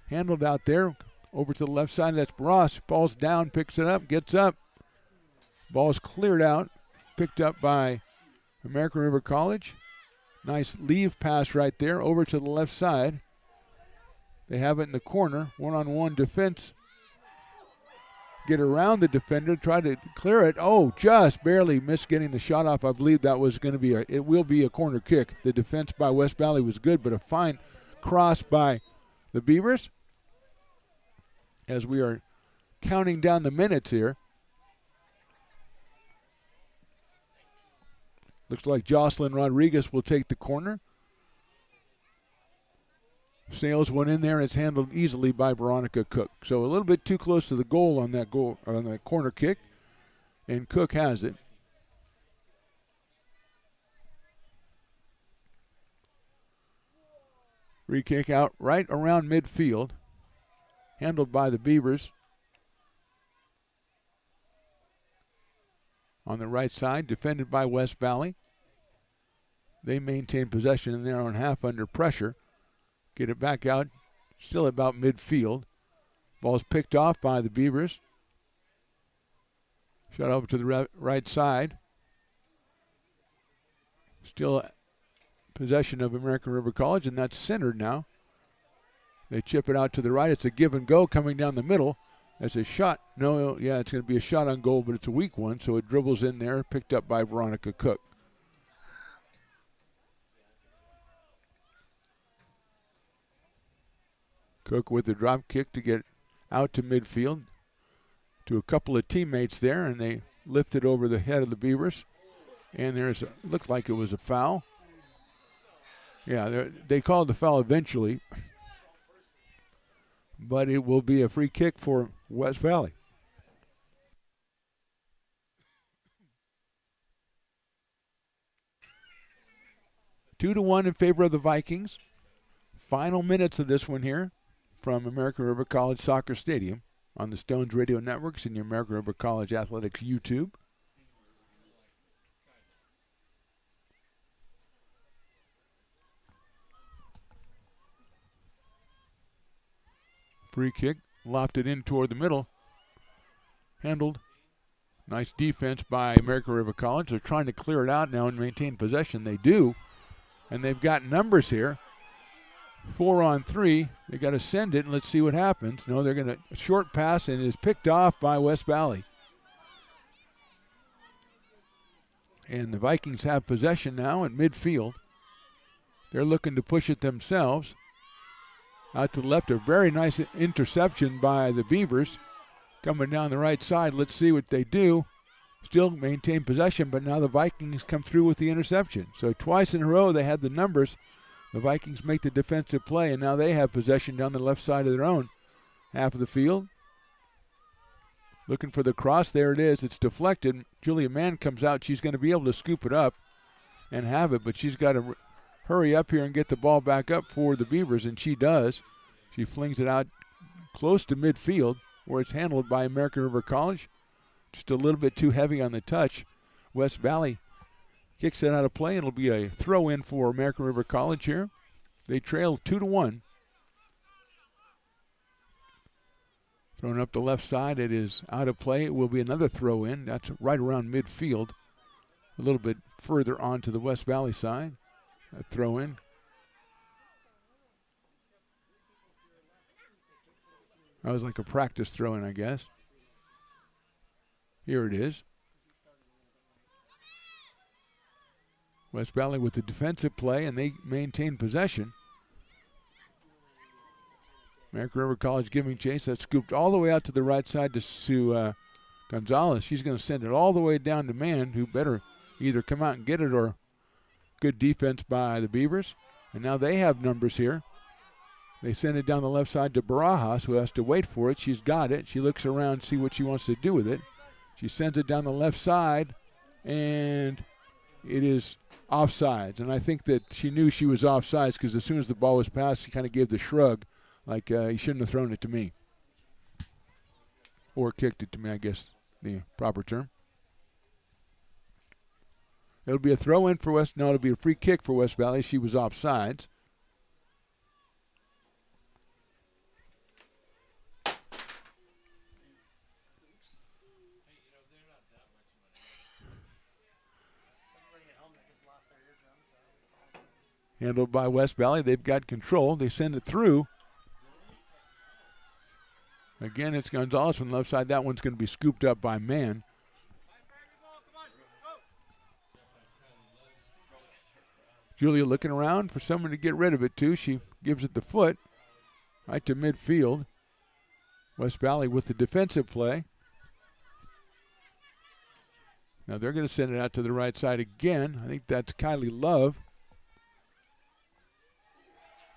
Handled out there. Over to the left side. That's Ross. Falls down, picks it up, gets up. Ball's cleared out. Picked up by American River College. Nice leave pass right there over to the left side. They have it in the corner, one-on-one defense. Get around the defender, try to clear it. Oh, just barely missed getting the shot off. I believe that was going to be it will be a corner kick. The defense by West Valley was good, but a fine cross by the Beavers. As we are counting down the minutes here. Looks like Jocelyn Rodriguez will take the corner. Sales went in there, and it's handled easily by Veronica Cook. So a little bit too close to the goal on that corner kick, and Cook has it. Free kick out right around midfield, handled by the Beavers. On the right side, defended by West Valley. They maintain possession in their own half under pressure. Get it back out, still about midfield. Ball's picked off by the Beavers. Shot over to the right side. Still possession of American River College, and that's centered now. They chip it out to the right. It's a give and go coming down the middle. There's a shot. No, yeah, it's going to be a shot on goal, but it's a weak one, so it dribbles in there, picked up by Veronica Cook. Cook with the drop kick to get out to midfield to a couple of teammates there, and they lift it over the head of the Beavers. And looked like it was a foul. Yeah, they called the foul eventually, but it will be a free kick for West Valley. Two to one in favor of the Vikings. Final minutes of this one here from American River College Soccer Stadium on the Stones Radio Networks and your American River College Athletics YouTube. Free kick, lofted in toward the middle. Handled. Nice defense by American River College. They're trying to clear it out now and maintain possession. They do. And they've got numbers here. 4-on-3. They got to send it, and let's see what happens. No, they're going to short pass, and it is picked off by West Valley. And the Vikings have possession now at midfield. They're looking to push it themselves. Out to the left, a very nice interception by the Beavers. Coming down the right side, let's see what they do. Still maintain possession, but now the Vikings come through with the interception. So twice in a row they had the numbers. The Vikings make the defensive play, and now they have possession down the left side of their own half of the field. Looking for the cross. There it is. It's deflected. Julia Mann comes out. She's going to be able to scoop it up and have it, but she's got to hurry up here and get the ball back up for the Beavers, and she does. She flings it out close to midfield where it's handled by American River College. Just a little bit too heavy on the touch. West Valley kicks it out of play, and it'll be a throw-in for American River College here. They trail 2-1. Thrown up the left side. It is out of play. It will be another throw-in. That's right around midfield. A little bit further on to the West Valley side. A throw-in. That was like a practice throw-in, I guess. Here it is. West Valley with the defensive play, and they maintain possession. American River College giving chase. That's scooped all the way out to the right side to Sue Gonzalez. She's going to send it all the way down to Mann, who better either come out and get it or good defense by the Beavers. And now they have numbers here. They send it down the left side to Barajas, who has to wait for it. She's got it. She looks around, see what she wants to do with it. She sends it down the left side, and it is offsides. And I think that she knew she was offsides because as soon as the ball was passed, she kind of gave the shrug, like he shouldn't have thrown it to me. Or kicked it to me, I guess, the proper term. It'll be a throw-in for West. No, it'll be a free kick for West Valley. She was offsides. Handled by West Valley. They've got control. They send it through. Again, it's Gonzalez from the left side. That one's going to be scooped up by Mann. Julia looking around for someone to get rid of it, too. She gives it the foot right to midfield. West Valley with the defensive play. Now they're going to send it out to the right side again. I think that's Kylie Love.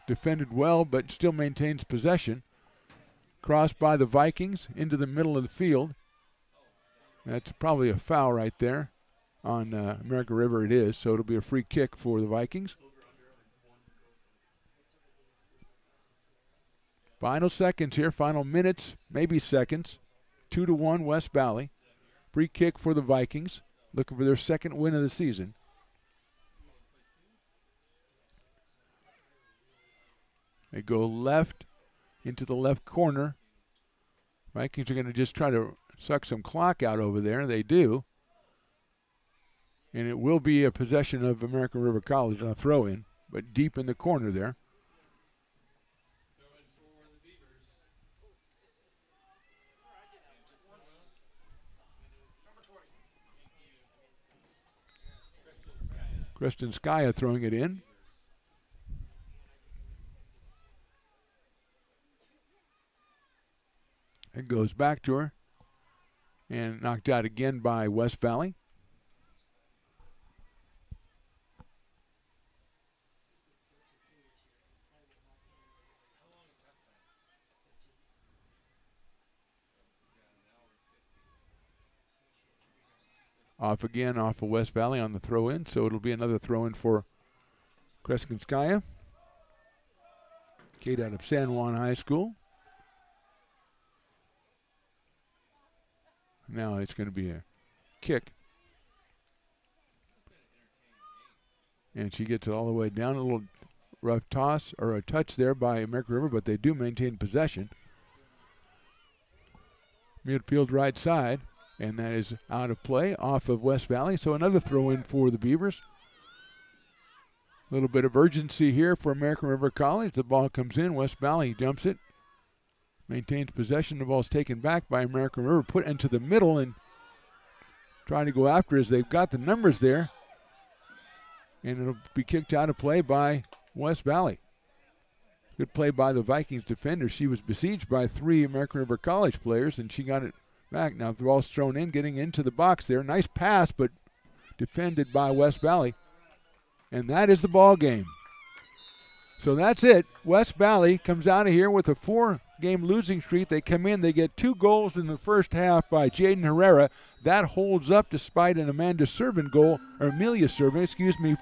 Defended well, but still maintains possession. Crossed by the Vikings into the middle of the field. That's probably a foul right there on American River. It is, so it'll be a free kick for the Vikings. Final seconds here, final minutes, maybe seconds. 2-1 West Valley. Free kick for the Vikings, looking for their second win of the season. They go left into the left corner. Vikings are going to just try to suck some clock out over there. They do. And it will be a possession of American River College on a throw-in, but deep in the corner there. Kristen Skya throwing it in. It goes back to her. And knocked out again by West Valley. Off again, off of West Valley on the throw-in, so it'll be another throw-in for Kreskinskaya. Kate out of San Juan High School. Now it's going to be a kick. And she gets it all the way down. A little rough toss or a touch there by American River, but they do maintain possession. Midfield right side. And that is out of play off of West Valley. So another throw-in for the Beavers. A little bit of urgency here for American River College. The ball comes in. West Valley jumps it. Maintains possession. The ball's taken back by American River. Put into the middle and trying to go after as they've got the numbers there. And it'll be kicked out of play by West Valley. Good play by the Vikings defender. She was besieged by 3 American River College players, and she got it back. Now the ball's thrown in, getting into the box there. Nice pass, but defended by West Valley. And that is the ball game. So that's it. West Valley comes out of here with a 4-game losing streak. They come in, they get 2 goals in the first half by Jaden Herrera. That holds up despite an Amelia Servin goal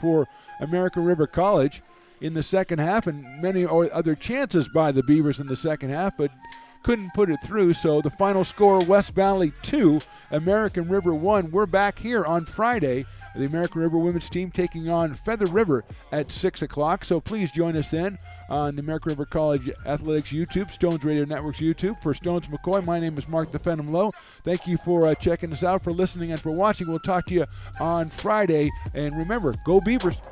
for American River College in the second half, and many other chances by the Beavers in the second half, but couldn't put it through. So the final score, West Valley 2, American River 1. We're back here on Friday, the American River women's team taking on Feather River at 6 o'clock. So please join us then on the American River College Athletics YouTube, Stones Radio Network's YouTube. For Stones McCoy, my name is Mark the Phantom Lowe. Thank you for checking us out, for listening, and for watching. We'll talk to you on Friday. And remember, go Beavers.